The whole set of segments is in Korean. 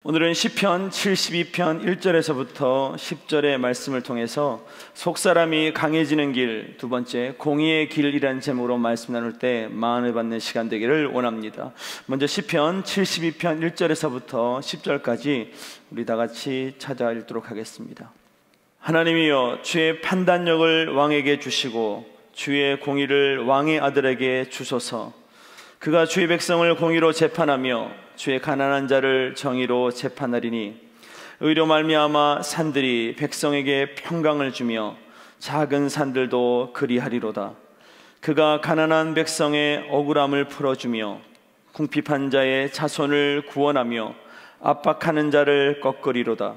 오늘은 시편 72편 1절에서부터 10절의 말씀을 통해서 속사람이 강해지는 길, 두 번째 공의의 길이라는 제목으로 말씀 나눌 때 마음을 받는 시간 되기를 원합니다. 먼저 시편 72편 1절에서부터 10절까지 우리 다 같이 찾아 읽도록 하겠습니다. 하나님이여, 주의 판단력을 왕에게 주시고 주의 공의를 왕의 아들에게 주소서. 그가 주의 백성을 공의로 재판하며 주의 가난한 자를 정의로 재판하리니 의로 말미암아 산들이 백성에게 평강을 주며 작은 산들도 그리하리로다. 그가 가난한 백성의 억울함을 풀어주며 궁핍한 자의 자손을 구원하며 압박하는 자를 꺾으리로다.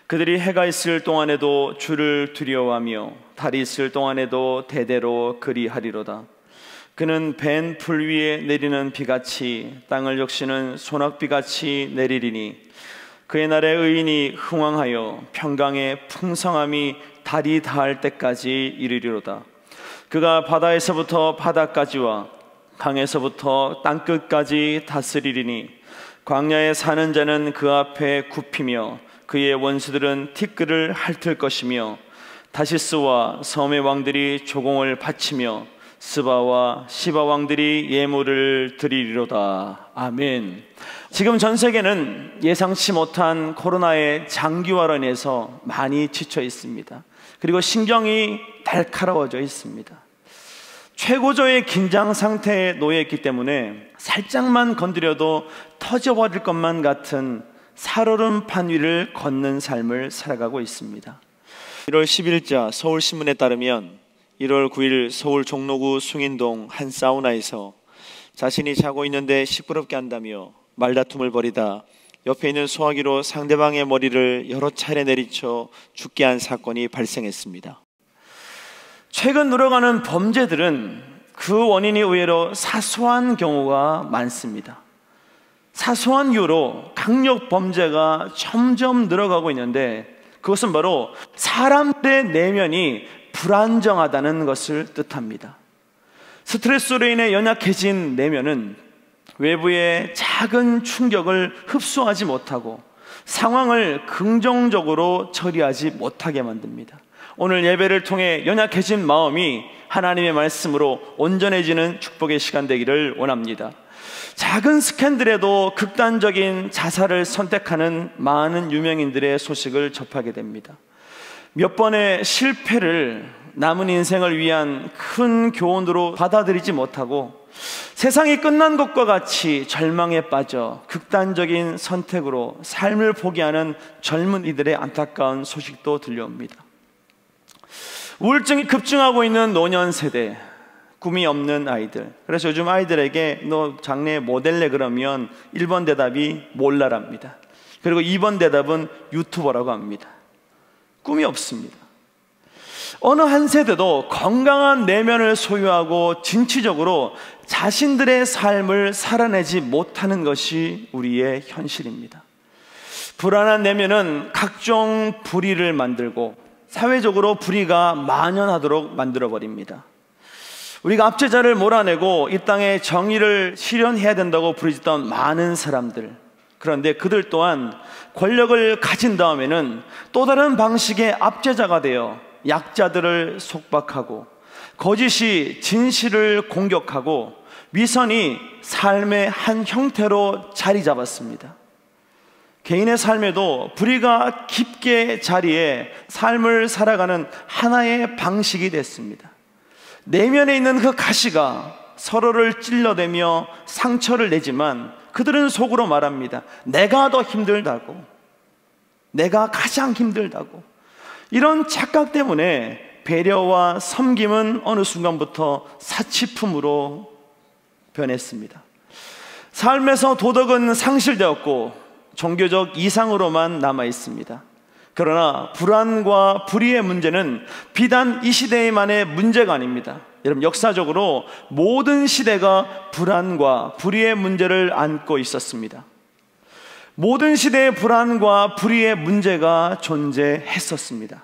그들이 해가 있을 동안에도 주를 두려워하며 달이 있을 동안에도 대대로 그리하리로다. 그는 벤 풀 위에 내리는 비같이 땅을 적시는 소낙비같이 내리리니 그의 날에 의인이 흥왕하여 평강의 풍성함이 달이 닿을 때까지 이르리로다. 그가 바다에서부터 바다까지와 강에서부터 땅끝까지 다스리리니 광야에 사는 자는 그 앞에 굽히며 그의 원수들은 티끌을 핥을 것이며 다시스와 섬의 왕들이 조공을 바치며 스바와 시바 왕들이 예물을 드리리로다. 아멘. 지금 전 세계는 예상치 못한 코로나의 장기화로 인해서 많이 지쳐 있습니다. 그리고 신경이 날카로워져 있습니다. 최고조의 긴장 상태에 놓여 있기 때문에 살짝만 건드려도 터져버릴 것만 같은 살얼음 위를 걷는 삶을 살아가고 있습니다. 1월 10일자 서울신문에 따르면 1월 9일 서울 종로구 숭인동 한 사우나에서 자신이 자고 있는데 시끄럽게 한다며 말다툼을 벌이다 옆에 있는 소화기로 상대방의 머리를 여러 차례 내리쳐 죽게 한 사건이 발생했습니다. 최근 늘어가는 범죄들은 그 원인이 의외로 사소한 경우가 많습니다. 사소한 이유로 강력 범죄가 점점 늘어가고 있는데 그것은 바로 사람들의 내면이 불안정하다는 것을 뜻합니다. 스트레스로 인해 연약해진 내면은 외부의 작은 충격을 흡수하지 못하고 상황을 긍정적으로 처리하지 못하게 만듭니다. 오늘 예배를 통해 연약해진 마음이 하나님의 말씀으로 온전해지는 축복의 시간 되기를 원합니다. 작은 스캔들에도 극단적인 자살을 선택하는 많은 유명인들의 소식을 접하게 됩니다. 몇 번의 실패를 남은 인생을 위한 큰 교훈으로 받아들이지 못하고 세상이 끝난 것과 같이 절망에 빠져 극단적인 선택으로 삶을 포기하는 젊은이들의 안타까운 소식도 들려옵니다. 우울증이 급증하고 있는 노년 세대, 꿈이 없는 아이들. 그래서 요즘 아이들에게 너 장래에 뭐 될래 그러면 1번 대답이 몰라랍니다. 그리고 2번 대답은 유튜버라고 합니다. 꿈이 없습니다. 어느 한 세대도 건강한 내면을 소유하고 진취적으로 자신들의 삶을 살아내지 못하는 것이 우리의 현실입니다. 불안한 내면은 각종 불의를 만들고 사회적으로 불의가 만연하도록 만들어버립니다. 우리가 압제자를 몰아내고 이 땅에 정의를 실현해야 된다고 부르짖던 많은 사람들, 그런데 그들 또한 권력을 가진 다음에는 또 다른 방식의 압제자가 되어 약자들을 속박하고 거짓이 진실을 공격하고 위선이 삶의 한 형태로 자리 잡았습니다. 개인의 삶에도 불의가 깊게 자리에 삶을 살아가는 하나의 방식이 됐습니다. 내면에 있는 그 가시가 서로를 찔러대며 상처를 내지만 그들은 속으로 말합니다. 내가 더 힘들다고, 내가 가장 힘들다고. 이런 착각 때문에 배려와 섬김은 어느 순간부터 사치품으로 변했습니다. 삶에서 도덕은 상실되었고 종교적 이상으로만 남아 있습니다. 그러나 불안과 불의의 문제는 비단 이 시대만의 문제가 아닙니다. 여러분, 역사적으로 모든 시대가 불안과 불의의 문제를 안고 있었습니다. 모든 시대의 불안과 불의의 문제가 존재했었습니다.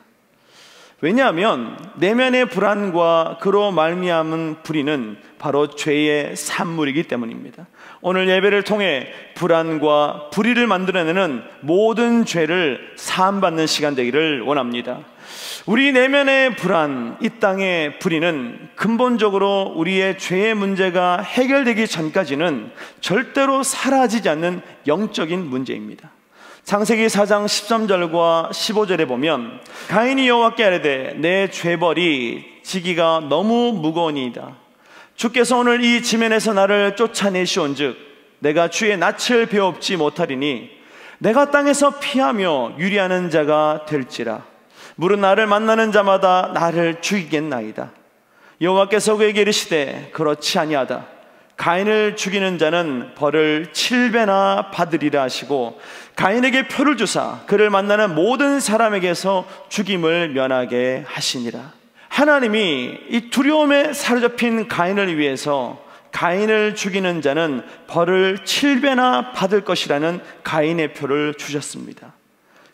왜냐하면 내면의 불안과 그로 말미암은 불의는 바로 죄의 산물이기 때문입니다. 오늘 예배를 통해 불안과 불의를 만들어내는 모든 죄를 사함받는 시간 되기를 원합니다. 우리 내면의 불안, 이 땅의 불의는 근본적으로 우리의 죄의 문제가 해결되기 전까지는 절대로 사라지지 않는 영적인 문제입니다. 창세기 4장 13절과 15절에 보면 가인이 여호와께 아뢰되 내 죄벌이 지기가 너무 무거우니이다. 주께서 오늘 이 지면에서 나를 쫓아내시온즉 내가 주의 낯을 배웁지 못하리니 내가 땅에서 피하며 유리하는 자가 될지라. 물은 나를 만나는 자마다 나를 죽이겠나이다. 여호와께서 그에게 이르시되 그렇지 아니하다. 가인을 죽이는 자는 벌을 7배나 받으리라 하시고 가인에게 표를 주사 그를 만나는 모든 사람에게서 죽임을 면하게 하시니라. 하나님이 이 두려움에 사로잡힌 가인을 위해서 가인을 죽이는 자는 벌을 7배나 받을 것이라는 가인의 표를 주셨습니다.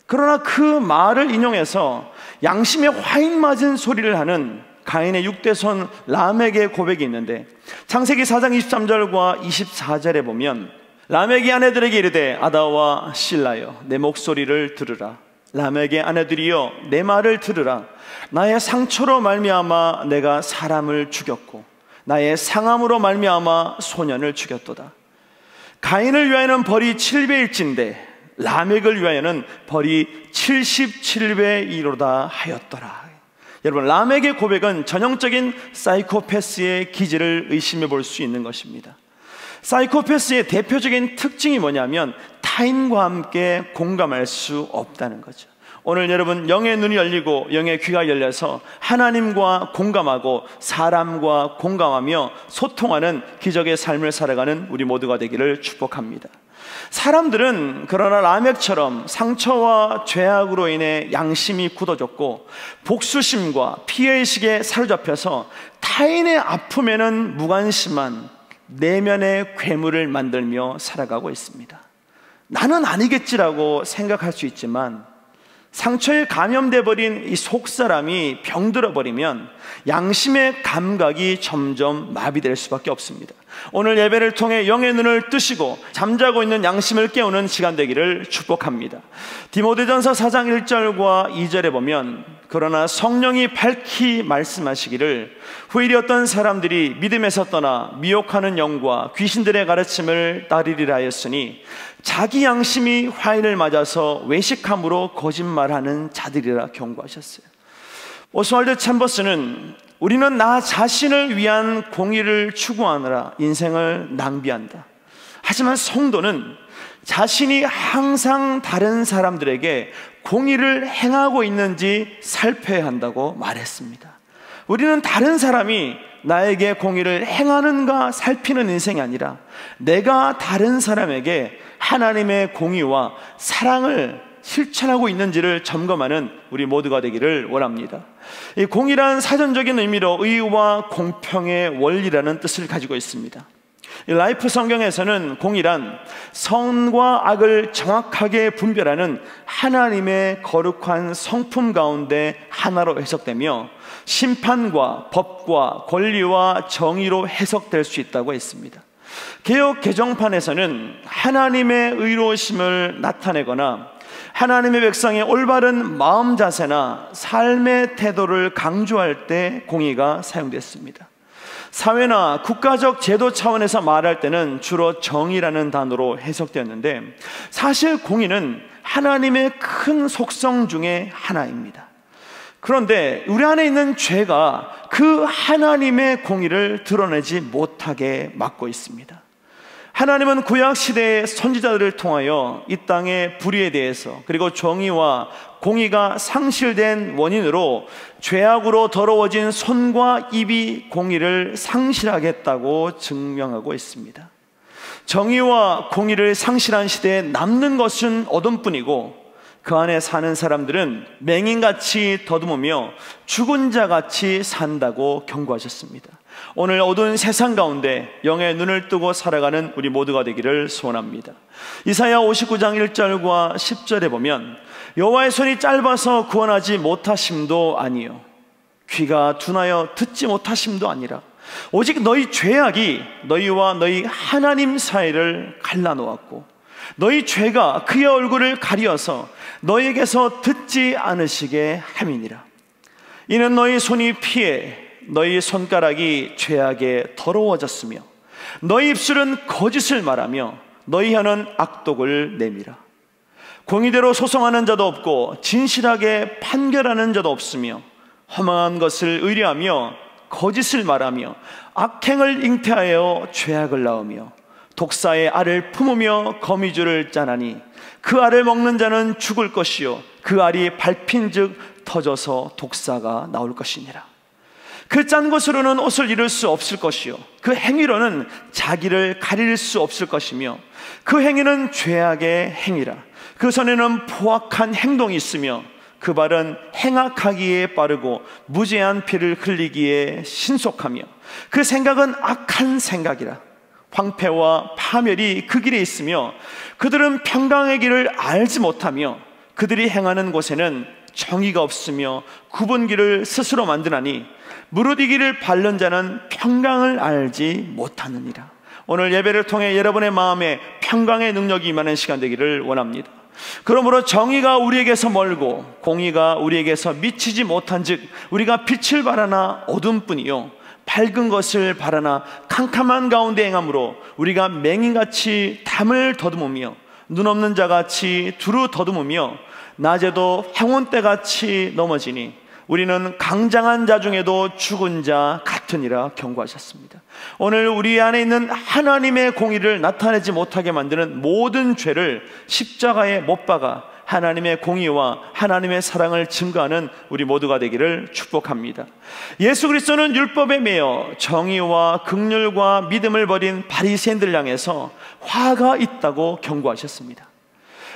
그러나 그 말을 인용해서 양심에 화인 맞은 소리를 하는 가인의 6대손 라멕의 고백이 있는데 창세기 4장 23절과 24절에 보면 라멕이 아내들에게 이르되 아다와 실라여 내 목소리를 들으라. 라멕의 아내들이여 내 말을 들으라. 나의 상처로 말미암아 내가 사람을 죽였고 나의 상함으로 말미암아 소년을 죽였도다. 가인을 위하여는 벌이 7배일진데 라멕을 위하여는 벌이 77배이로다 하였더라. 여러분, 라멕의 고백은 전형적인 사이코패스의 기질을 의심해 볼 수 있는 것입니다. 사이코패스의 대표적인 특징이 뭐냐면 타인과 함께 공감할 수 없다는 거죠. 오늘 여러분 영의 눈이 열리고 영의 귀가 열려서 하나님과 공감하고 사람과 공감하며 소통하는 기적의 삶을 살아가는 우리 모두가 되기를 축복합니다. 사람들은 그러나 라멕처럼 상처와 죄악으로 인해 양심이 굳어졌고 복수심과 피해의식에 사로잡혀서 타인의 아픔에는 무관심한 내면의 괴물을 만들며 살아가고 있습니다. 나는 아니겠지라고 생각할 수 있지만 상처에 감염돼 버린 이 속사람이 병들어 버리면 양심의 감각이 점점 마비될 수밖에 없습니다. 오늘 예배를 통해 영의 눈을 뜨시고 잠자고 있는 양심을 깨우는 시간 되기를 축복합니다. 디모데전서 4장 1절과 2절에 보면 그러나 성령이 밝히 말씀하시기를 후일에 어떤 사람들이 믿음에서 떠나 미혹하는 영과 귀신들의 가르침을 따르리라 하였으니 자기 양심이 화인을 맞아서 외식함으로 거짓말하는 자들이라 경고하셨어요. 오스왈드 챔버스는 우리는 나 자신을 위한 공의를 추구하느라 인생을 낭비한다. 하지만 성도는 자신이 항상 다른 사람들에게 공의를 행하고 있는지 살펴야 한다고 말했습니다. 우리는 다른 사람이 나에게 공의를 행하는가 살피는 인생이 아니라 내가 다른 사람에게 하나님의 공의와 사랑을 실천하고 있는지를 점검하는 우리 모두가 되기를 원합니다. 이 공의란 사전적인 의미로 의와 공평의 원리라는 뜻을 가지고 있습니다. 라이프 성경에서는 공의란 선과 악을 정확하게 분별하는 하나님의 거룩한 성품 가운데 하나로 해석되며 심판과 법과 권리와 정의로 해석될 수 있다고 했습니다. 개역 개정판에서는 하나님의 의로우심을 나타내거나 하나님의 백성의 올바른 마음 자세나 삶의 태도를 강조할 때 공의가 사용됐습니다. 사회나 국가적 제도 차원에서 말할 때는 주로 정의라는 단어로 해석되었는데 사실 공의는 하나님의 큰 속성 중에 하나입니다. 그런데 우리 안에 있는 죄가 그 하나님의 공의를 드러내지 못하게 막고 있습니다. 하나님은 구약시대의 선지자들을 통하여 이 땅의 불의에 대해서 그리고 정의와 공의가 상실된 원인으로 죄악으로 더러워진 손과 입이 공의를 상실하겠다고 증명하고 있습니다. 정의와 공의를 상실한 시대에 남는 것은 어둠뿐이고 그 안에 사는 사람들은 맹인같이 더듬으며 죽은 자같이 산다고 경고하셨습니다. 오늘 어두운 세상 가운데 영의 눈을 뜨고 살아가는 우리 모두가 되기를 소원합니다. 이사야 59장 1절과 10절에 보면 여호와의 손이 짧아서 구원하지 못하심도 아니요 귀가 둔하여 듣지 못하심도 아니라 오직 너희 죄악이 너희와 너희 하나님 사이를 갈라놓았고 너희 죄가 그의 얼굴을 가리어서 너희에게서 듣지 않으시게 함이니라. 이는 너희 손이 피해 너희 손가락이 죄악에 더러워졌으며 너희 입술은 거짓을 말하며 너희 혀는 악독을 내밀어 공의대로 소송하는 자도 없고 진실하게 판결하는 자도 없으며 허망한 것을 의뢰하며 거짓을 말하며 악행을 잉태하여 죄악을 낳으며 독사의 알을 품으며 거미줄을 짜나니 그 알을 먹는 자는 죽을 것이요 그 알이 밟힌즉 터져서 독사가 나올 것이니라. 그 짠 것으로는 옷을 이룰 수 없을 것이요 그 행위로는 자기를 가릴 수 없을 것이며 그 행위는 죄악의 행위라. 그 손에는 포악한 행동이 있으며 그 발은 행악하기에 빠르고 무죄한 피를 흘리기에 신속하며 그 생각은 악한 생각이라. 황폐와 파멸이 그 길에 있으며 그들은 평강의 길을 알지 못하며 그들이 행하는 곳에는 정의가 없으며 굽은 길을 스스로 만드나니 무릇 이 길을 밟는 자는 평강을 알지 못하느니라. 오늘 예배를 통해 여러분의 마음에 평강의 능력이 임하는 시간 되기를 원합니다. 그러므로 정의가 우리에게서 멀고 공의가 우리에게서 미치지 못한즉 우리가 빛을 바라나 어둠뿐이요 밝은 것을 바라나 캄캄한 가운데 행함으로 우리가 맹인같이 담을 더듬으며 눈 없는 자같이 두루 더듬으며 낮에도 행운때같이 넘어지니 우리는 강장한 자 중에도 죽은 자 같으니라 경고하셨습니다. 오늘 우리 안에 있는 하나님의 공의를 나타내지 못하게 만드는 모든 죄를 십자가에 못 박아 하나님의 공의와 하나님의 사랑을 증거하는 우리 모두가 되기를 축복합니다. 예수 그리스도는 율법에 매여 정의와 긍휼과 믿음을 버린 바리새인들 향해서 화가 있다고 경고하셨습니다.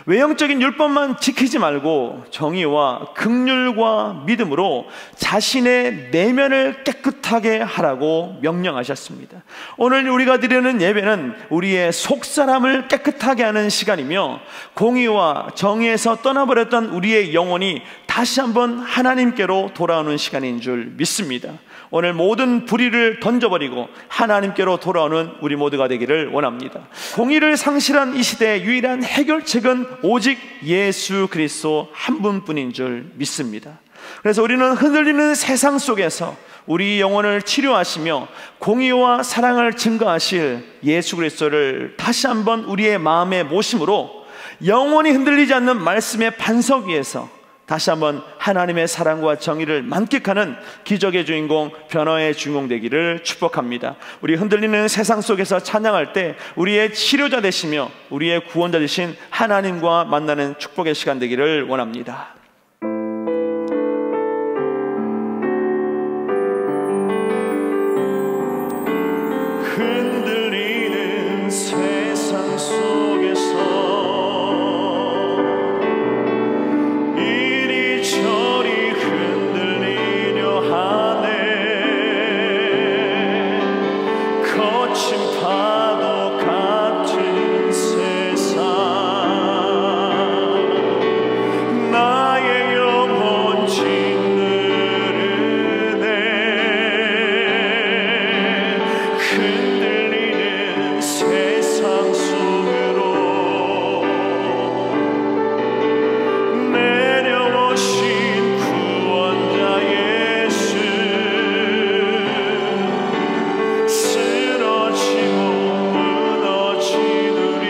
외형적인 율법만 지키지 말고 정의와 긍휼과 믿음으로 자신의 내면을 깨끗하게 하라고 명령하셨습니다. 오늘 우리가 드리는 예배는 우리의 속사람을 깨끗하게 하는 시간이며 공의와 정의에서 떠나버렸던 우리의 영혼이 다시 한번 하나님께로 돌아오는 시간인 줄 믿습니다. 오늘 모든 불의를 던져버리고 하나님께로 돌아오는 우리 모두가 되기를 원합니다. 공의를 상실한 이 시대의 유일한 해결책은 오직 예수 그리스도 한 분뿐인 줄 믿습니다. 그래서 우리는 흔들리는 세상 속에서 우리 영혼을 치료하시며 공의와 사랑을 증거하실 예수 그리스도를 다시 한번 우리의 마음에 모심으로 영원히 흔들리지 않는 말씀의 반석 위에서 다시 한번 하나님의 사랑과 정의를 만끽하는 기적의 주인공, 변화의 주인공 되기를 축복합니다. 우리 흔들리는 세상 속에서 찬양할 때 우리의 치료자 되시며 우리의 구원자 되신 하나님과 만나는 축복의 시간 되기를 원합니다. 흔들리는 세상 속에서 이리저리 흔들리려 하네. 거친 파도 같은 세상 나의 영혼 짓누르네. 흔들리는 세상 속으로 내려오신 구원자 예수, 쓰러지고 무너진 우리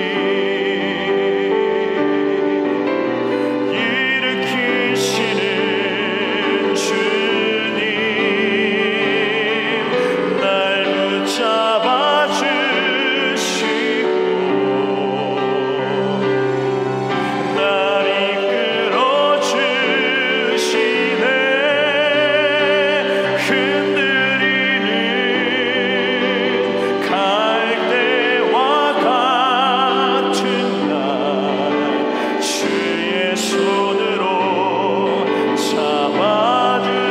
일으키시는 주님, 날 붙잡아 주시고 날 이끌어 주시네. 흔들리는 갈대와 같은 날 주의 손으로 잡아주시네.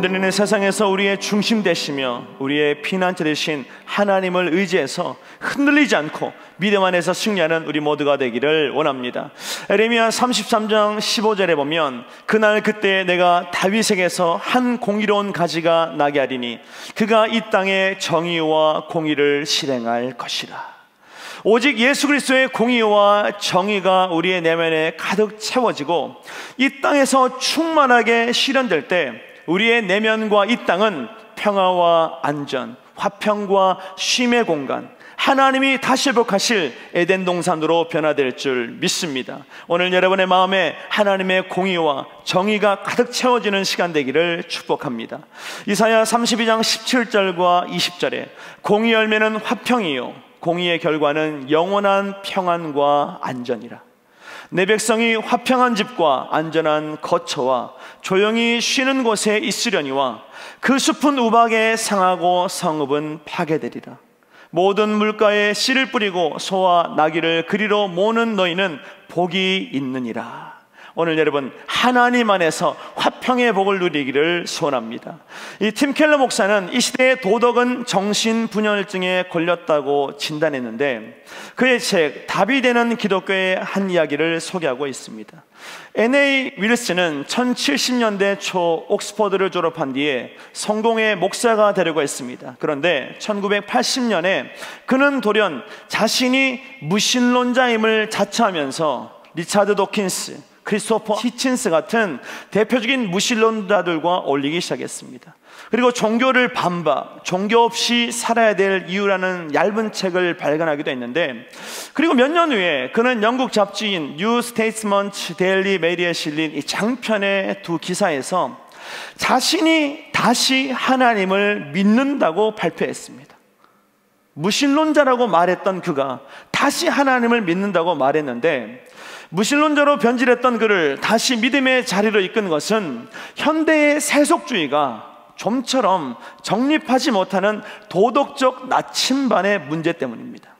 흔들리는 세상에서 우리의 중심 되시며 우리의 피난처 되신 하나님을 의지해서 흔들리지 않고 믿음 안에서 승리하는 우리 모두가 되기를 원합니다. 에레미야 33장 15절에 보면 그날 그때 내가 다윗에게서 한 공의로운 가지가 나게 하리니 그가 이 땅에 정의와 공의를 실행할 것이라. 오직 예수 그리스도의 공의와 정의가 우리의 내면에 가득 채워지고 이 땅에서 충만하게 실현될 때 우리의 내면과 이 땅은 평화와 안전, 화평과 쉼의 공간, 하나님이 다시 회복하실 에덴 동산으로 변화될 줄 믿습니다. 오늘 여러분의 마음에 하나님의 공의와 정의가 가득 채워지는 시간 되기를 축복합니다. 이사야 32장 17절과 20절에 공의 열매는 화평이요 공의의 결과는 영원한 평안과 안전이라. 내 백성이 화평한 집과 안전한 거처와 조용히 쉬는 곳에 있으려니와 그 숲은 우박에 상하고 성읍은 파괴되리라. 모든 물가에 씨를 뿌리고 소와 나귀를 그리로 모는 너희는 복이 있느니라. 오늘 여러분 하나님 안에서 화평의 복을 누리기를 소원합니다. 이 팀 켈러 목사는 이 시대의 도덕은 정신분열증에 걸렸다고 진단했는데 그의 책 답이 되는 기독교의 한 이야기를 소개하고 있습니다. N.A. 윌슨은 1070년대 초 옥스퍼드를 졸업한 뒤에 성공의 목사가 되려고 했습니다. 그런데 1980년에 그는 돌연 자신이 무신론자임을 자처하면서 리차드 도킨스, 크리스토퍼 히친스 같은 대표적인 무신론자들과 어울리기 시작했습니다. 그리고 종교를 반박, 종교 없이 살아야 될 이유라는 얇은 책을 발간하기도 했는데 그리고 몇 년 후에 그는 영국 잡지인 뉴 스테이트먼트 데일리 메일에 실린 이 장편의 두 기사에서 자신이 다시 하나님을 믿는다고 발표했습니다. 무신론자라고 말했던 그가 다시 하나님을 믿는다고 말했는데 무신론자로 변질했던 그를 다시 믿음의 자리로 이끈 것은 현대의 세속주의가 좀처럼 정립하지 못하는 도덕적 나침반의 문제 때문입니다.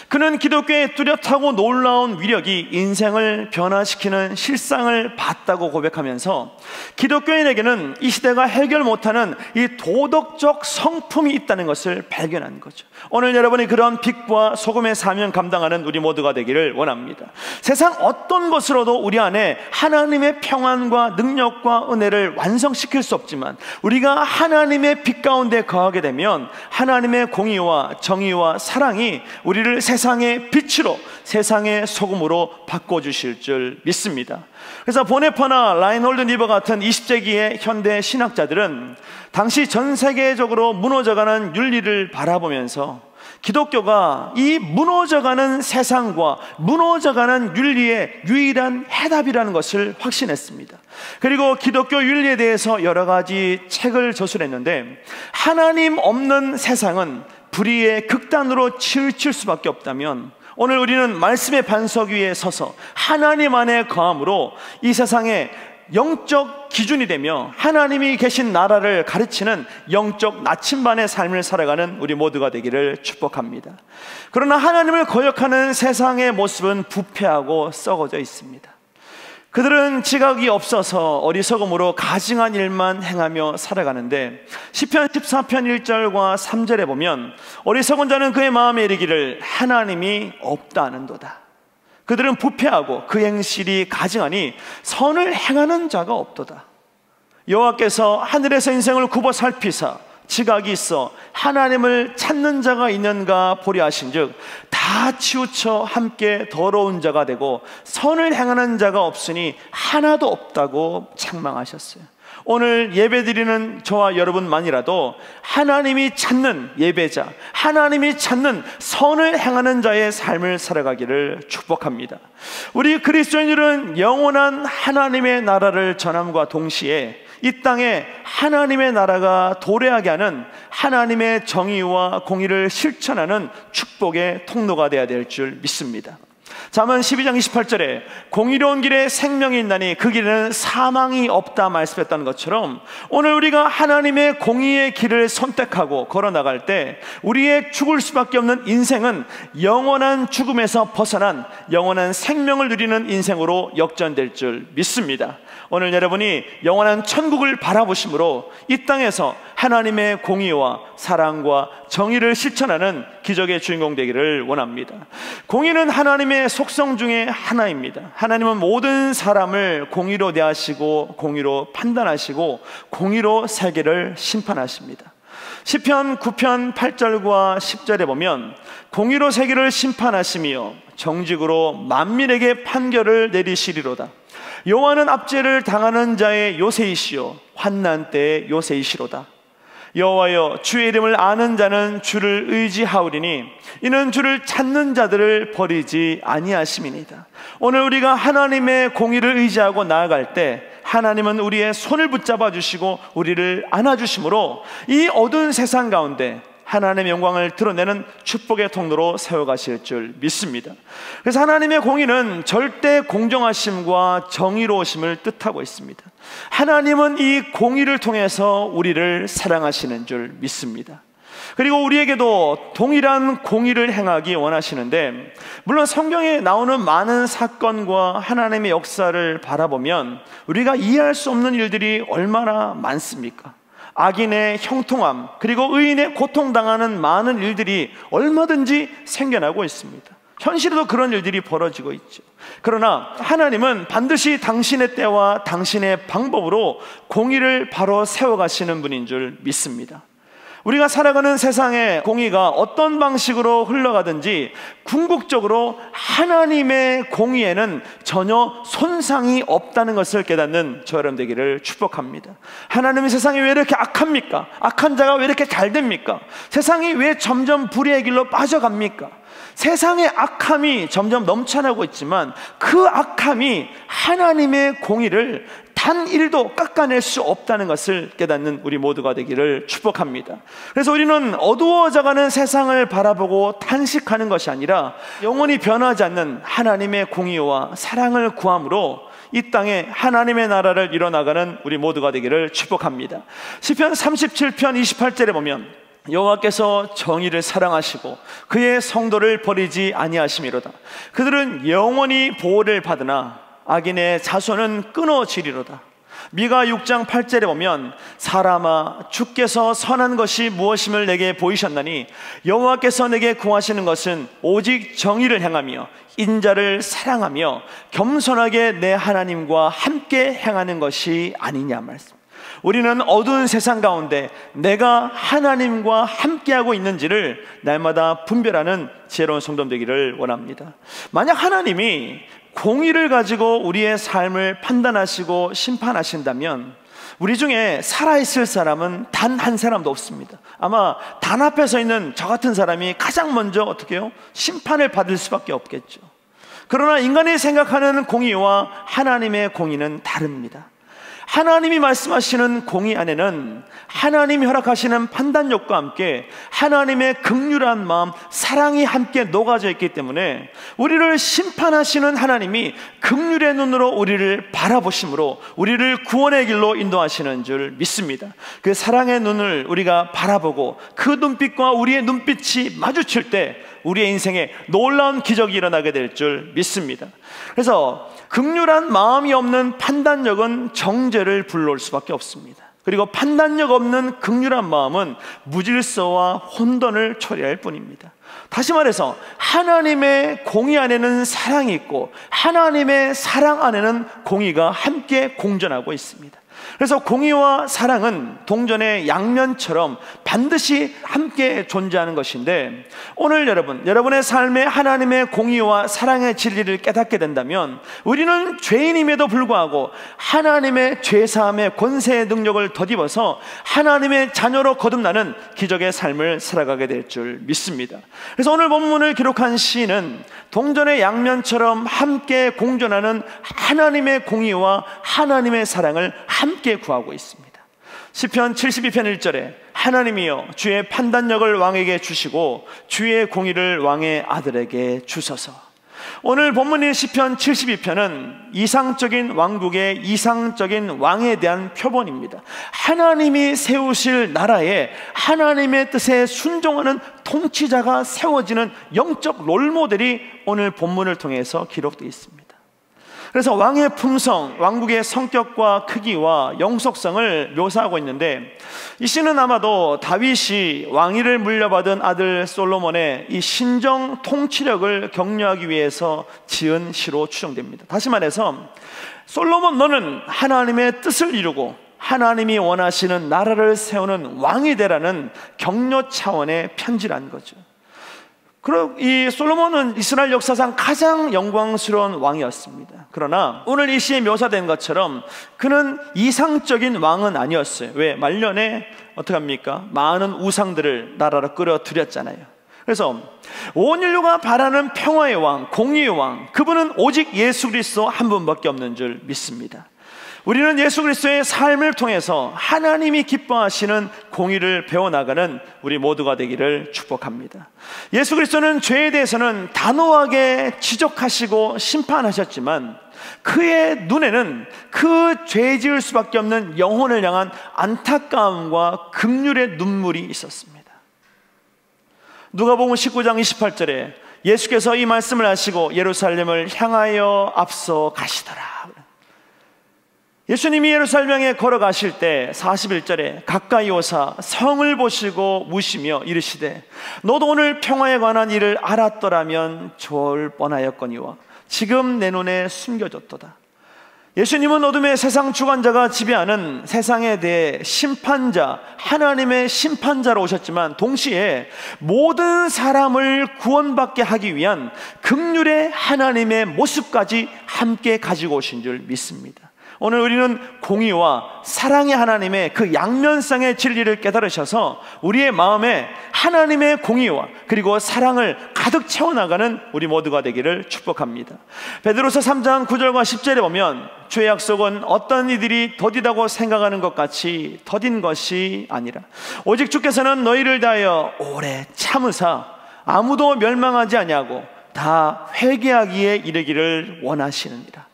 그는 기독교의 뚜렷하고 놀라운 위력이 인생을 변화시키는 실상을 봤다고 고백하면서 기독교인에게는 이 시대가 해결 못하는 이 도덕적 성품이 있다는 것을 발견한 거죠. 오늘 여러분이 그런 빛과 소금의 사명 감당하는 우리 모두가 되기를 원합니다. 세상 어떤 것으로도 우리 안에 하나님의 평안과 능력과 은혜를 완성시킬 수 없지만 우리가 하나님의 빛 가운데 거하게 되면 하나님의 공의와 정의와 사랑이 우리를 세상의 빛으로 세상의 소금으로 바꿔주실 줄 믿습니다. 그래서 보네퍼나 라인홀드 니버 같은 20세기의 현대 신학자들은 당시 전 세계적으로 무너져가는 윤리를 바라보면서 기독교가 이 무너져가는 세상과 무너져가는 윤리의 유일한 해답이라는 것을 확신했습니다. 그리고 기독교 윤리에 대해서 여러 가지 책을 저술했는데 하나님 없는 세상은 불의의 극단으로 치우칠 수밖에 없다면 오늘 우리는 말씀의 반석 위에 서서 하나님 안에 거함으로 이 세상에 영적 기준이 되며 하나님이 계신 나라를 가르치는 영적 나침반의 삶을 살아가는 우리 모두가 되기를 축복합니다. 그러나 하나님을 거역하는 세상의 모습은 부패하고 썩어져 있습니다. 그들은 지각이 없어서 어리석음으로 가증한 일만 행하며 살아가는데 시편 14편 1절과 3절에 보면 어리석은 자는 그의 마음에 이르기를 하나님이 없다 하는도다. 그들은 부패하고 그 행실이 가증하니 선을 행하는 자가 없도다. 여호와께서 하늘에서 인생을 굽어 살피사 지각이 있어 하나님을 찾는 자가 있는가 보려 하신즉 다 치우쳐 함께 더러운 자가 되고 선을 행하는 자가 없으니 하나도 없다고 책망하셨어요. 오늘 예배드리는 저와 여러분만이라도 하나님이 찾는 예배자, 하나님이 찾는 선을 행하는 자의 삶을 살아가기를 축복합니다. 우리 그리스도인들은 영원한 하나님의 나라를 전함과 동시에 이 땅에 하나님의 나라가 도래하게 하는 하나님의 정의와 공의를 실천하는 축복의 통로가 되어야 될 줄 믿습니다. 잠언 12장 28절에 공의로운 길에 생명이 있나니 그 길에는 사망이 없다 말씀했던 것처럼, 오늘 우리가 하나님의 공의의 길을 선택하고 걸어나갈 때 우리의 죽을 수밖에 없는 인생은 영원한 죽음에서 벗어난 영원한 생명을 누리는 인생으로 역전될 줄 믿습니다. 오늘 여러분이 영원한 천국을 바라보심으로 이 땅에서 하나님의 공의와 사랑과 정의를 실천하는 기적의 주인공 되기를 원합니다. 공의는 하나님의 속성 중에 하나입니다. 하나님은 모든 사람을 공의로 대하시고 공의로 판단하시고 공의로 세계를 심판하십니다. 시편 9편 8절과 10절에 보면 공의로 세계를 심판하시며 정직으로 만민에게 판결을 내리시리로다. 여호와는 압제를 당하는 자의 요새이시요 환난 때의 요새이시로다. 여호와여, 주의 이름을 아는 자는 주를 의지하오리니 이는 주를 찾는 자들을 버리지 아니하심이니이다. 오늘 우리가 하나님의 공의를 의지하고 나아갈 때 하나님은 우리의 손을 붙잡아 주시고 우리를 안아주심으로 이 어두운 세상 가운데 하나님의 영광을 드러내는 축복의 통로로 세워가실 줄 믿습니다. 그래서 하나님의 공의는 절대 공정하심과 정의로우심을 뜻하고 있습니다. 하나님은 이 공의를 통해서 우리를 사랑하시는 줄 믿습니다. 그리고 우리에게도 동일한 공의를 행하기 원하시는데, 물론 성경에 나오는 많은 사건과 하나님의 역사를 바라보면 우리가 이해할 수 없는 일들이 얼마나 많습니까? 악인의 형통함, 그리고 의인의 고통당하는 많은 일들이 얼마든지 생겨나고 있습니다. 현실에도 그런 일들이 벌어지고 있죠. 그러나 하나님은 반드시 당신의 때와 당신의 방법으로 공의를 바로 세워가시는 분인 줄 믿습니다. 우리가 살아가는 세상의 공의가 어떤 방식으로 흘러가든지 궁극적으로 하나님의 공의에는 전혀 손상이 없다는 것을 깨닫는 저 여러분 되기를 축복합니다. 하나님의 세상이 왜 이렇게 악합니까? 악한 자가 왜 이렇게 잘 됩니까? 세상이 왜 점점 불의의 길로 빠져갑니까? 세상의 악함이 점점 넘쳐나고 있지만 그 악함이 하나님의 공의를 단 1도 깎아낼 수 없다는 것을 깨닫는 우리 모두가 되기를 축복합니다. 그래서 우리는 어두워져가는 세상을 바라보고 탄식하는 것이 아니라 영원히 변하지 않는 하나님의 공의와 사랑을 구함으로 이 땅에 하나님의 나라를 이뤄나가는 우리 모두가 되기를 축복합니다. 시편 37편 28절에 보면 여호와께서 정의를 사랑하시고 그의 성도를 버리지 아니하심이로다. 그들은 영원히 보호를 받으나 악인의 자손은 끊어지리로다. 미가 6장 8절에 보면 사람아, 주께서 선한 것이 무엇임을 내게 보이셨나니 여호와께서 내게 구하시는 것은 오직 정의를 행하며 인자를 사랑하며 겸손하게 내 하나님과 함께 행하는 것이 아니냐 말씀. 우리는 어두운 세상 가운데 내가 하나님과 함께하고 있는지를 날마다 분별하는 지혜로운 성도 되기를 원합니다. 만약 하나님이 공의를 가지고 우리의 삶을 판단하시고 심판하신다면 우리 중에 살아있을 사람은 단 한 사람도 없습니다. 아마 단 앞에 서 있는 저 같은 사람이 가장 먼저 어떻게 해요? 심판을 받을 수밖에 없겠죠. 그러나 인간이 생각하는 공의와 하나님의 공의는 다릅니다. 하나님이 말씀하시는 공의 안에는 하나님이 허락하시는 판단력과 함께 하나님의 긍휼한 마음, 사랑이 함께 녹아져 있기 때문에 우리를 심판하시는 하나님이 긍휼의 눈으로 우리를 바라보심으로 우리를 구원의 길로 인도하시는 줄 믿습니다. 그 사랑의 눈을 우리가 바라보고 그 눈빛과 우리의 눈빛이 마주칠 때 우리의 인생에 놀라운 기적이 일어나게 될 줄 믿습니다. 그래서 긍휼한 마음이 없는 판단력은 정죄를 불러올 수밖에 없습니다. 그리고 판단력 없는 긍휼한 마음은 무질서와 혼돈을 초래할 뿐입니다. 다시 말해서 하나님의 공의 안에는 사랑이 있고 하나님의 사랑 안에는 공의가 함께 공존하고 있습니다. 그래서 공의와 사랑은 동전의 양면처럼 반드시 함께 존재하는 것인데, 오늘 여러분의 삶에 하나님의 공의와 사랑의 진리를 깨닫게 된다면 우리는 죄인임에도 불구하고 하나님의 죄사함의 권세의 능력을 덧입어서 하나님의 자녀로 거듭나는 기적의 삶을 살아가게 될 줄 믿습니다. 그래서 오늘 본문을 기록한 시인은 동전의 양면처럼 함께 공존하는 하나님의 공의와 하나님의 사랑을 함께 구하고 있습니다. 시편 72편 1절에 하나님이여 주의 판단력을 왕에게 주시고 주의 공의를 왕의 아들에게 주소서. 오늘 본문인 시편 72편은 이상적인 왕국의 이상적인 왕에 대한 표본입니다. 하나님이 세우실 나라에 하나님의 뜻에 순종하는 통치자가 세워지는 영적 롤모델이 오늘 본문을 통해서 기록되어 있습니다. 그래서 왕의 품성, 왕국의 성격과 크기와 영속성을 묘사하고 있는데, 이 시는 아마도 다윗이 왕위를 물려받은 아들 솔로몬의 이 신정 통치력을 격려하기 위해서 지은 시로 추정됩니다. 다시 말해서 솔로몬, 너는 하나님의 뜻을 이루고 하나님이 원하시는 나라를 세우는 왕이 되라는 격려 차원의 편지란 거죠. 그리고 이 솔로몬은 이스라엘 역사상 가장 영광스러운 왕이었습니다. 그러나 오늘 이 시에 묘사된 것처럼 그는 이상적인 왕은 아니었어요. 왜? 말년에 어떻게 합니까? 많은 우상들을 나라로 끌어들였잖아요. 그래서 온 인류가 바라는 평화의 왕, 공의의 왕, 그분은 오직 예수 그리스도 한 분밖에 없는 줄 믿습니다. 우리는 예수 그리스도의 삶을 통해서 하나님이 기뻐하시는 공의를 배워나가는 우리 모두가 되기를 축복합니다. 예수 그리스도는 죄에 대해서는 단호하게 지적하시고 심판하셨지만 그의 눈에는 그 죄 지을 수밖에 없는 영혼을 향한 안타까움과 긍휼의 눈물이 있었습니다. 누가복음 19장 28절에 예수께서 이 말씀을 하시고 예루살렘을 향하여 앞서 가시더라. 예수님이 예루살렘에 걸어가실 때 41절에 가까이 오사 성을 보시고 우시며 이르시되 너도 오늘 평화에 관한 일을 알았더라면 좋을 뻔하였거니와 지금 내 눈에 숨겨졌도다. 예수님은 어둠의 세상 주관자가 지배하는 세상에 대해 심판자, 하나님의 심판자로 오셨지만 동시에 모든 사람을 구원받게 하기 위한 긍휼의 하나님의 모습까지 함께 가지고 오신 줄 믿습니다. 오늘 우리는 공의와 사랑의 하나님의 그 양면성의 진리를 깨달으셔서 우리의 마음에 하나님의 공의와 그리고 사랑을 가득 채워나가는 우리 모두가 되기를 축복합니다. 베드로서 3장 9절과 10절에 보면 주의 약속은 어떤 이들이 더디다고 생각하는 것 같이 더딘 것이 아니라 오직 주께서는 너희를 다하여 오래 참으사 아무도 멸망하지 아니하고 다 회개하기에 이르기를 원하시느니라.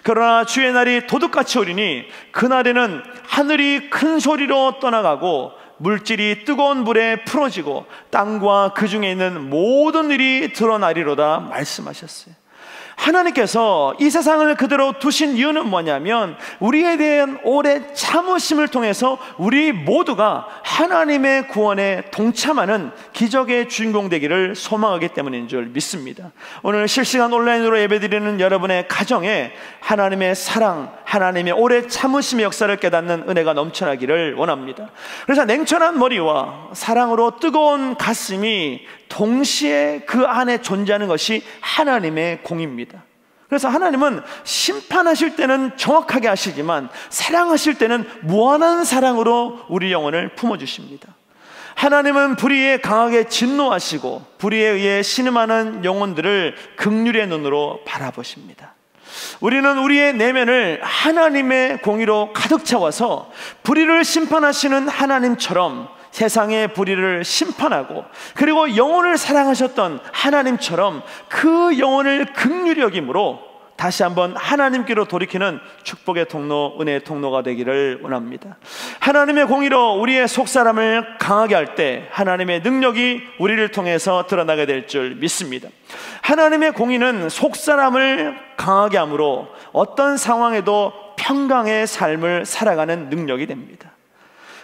그러나 주의 날이 도둑같이 오리니 그날에는 하늘이 큰 소리로 떠나가고 물질이 뜨거운 불에 풀어지고 땅과 그 중에 있는 모든 일이 드러나리로다 말씀하셨어요. 하나님께서 이 세상을 그대로 두신 이유는 뭐냐면 우리에 대한 오래 참으심을 통해서 우리 모두가 하나님의 구원에 동참하는 기적의 주인공 되기를 소망하기 때문인 줄 믿습니다. 오늘 실시간 온라인으로 예배드리는 여러분의 가정에 하나님의 사랑, 하나님의 오래 참으심의 역사를 깨닫는 은혜가 넘쳐나기를 원합니다. 그래서 냉철한 머리와 사랑으로 뜨거운 가슴이 동시에 그 안에 존재하는 것이 하나님의 공입니다. 그래서 하나님은 심판하실 때는 정확하게 하시지만 사랑하실 때는 무한한 사랑으로 우리 영혼을 품어주십니다. 하나님은 불의에 강하게 진노하시고 불의에 의해 신음하는 영혼들을 긍휼의 눈으로 바라보십니다. 우리는 우리의 내면을 하나님의 공의로 가득 채워서 불의를 심판하시는 하나님처럼 세상의 불의를 심판하고 그리고 영혼을 사랑하셨던 하나님처럼 그 영혼을 긍휼히 여김으로 다시 한번 하나님께로 돌이키는 축복의 통로, 은혜의 통로가 되기를 원합니다. 하나님의 공의로 우리의 속사람을 강하게 할 때 하나님의 능력이 우리를 통해서 드러나게 될 줄 믿습니다. 하나님의 공의는 속사람을 강하게 함으로 어떤 상황에도 평강의 삶을 살아가는 능력이 됩니다.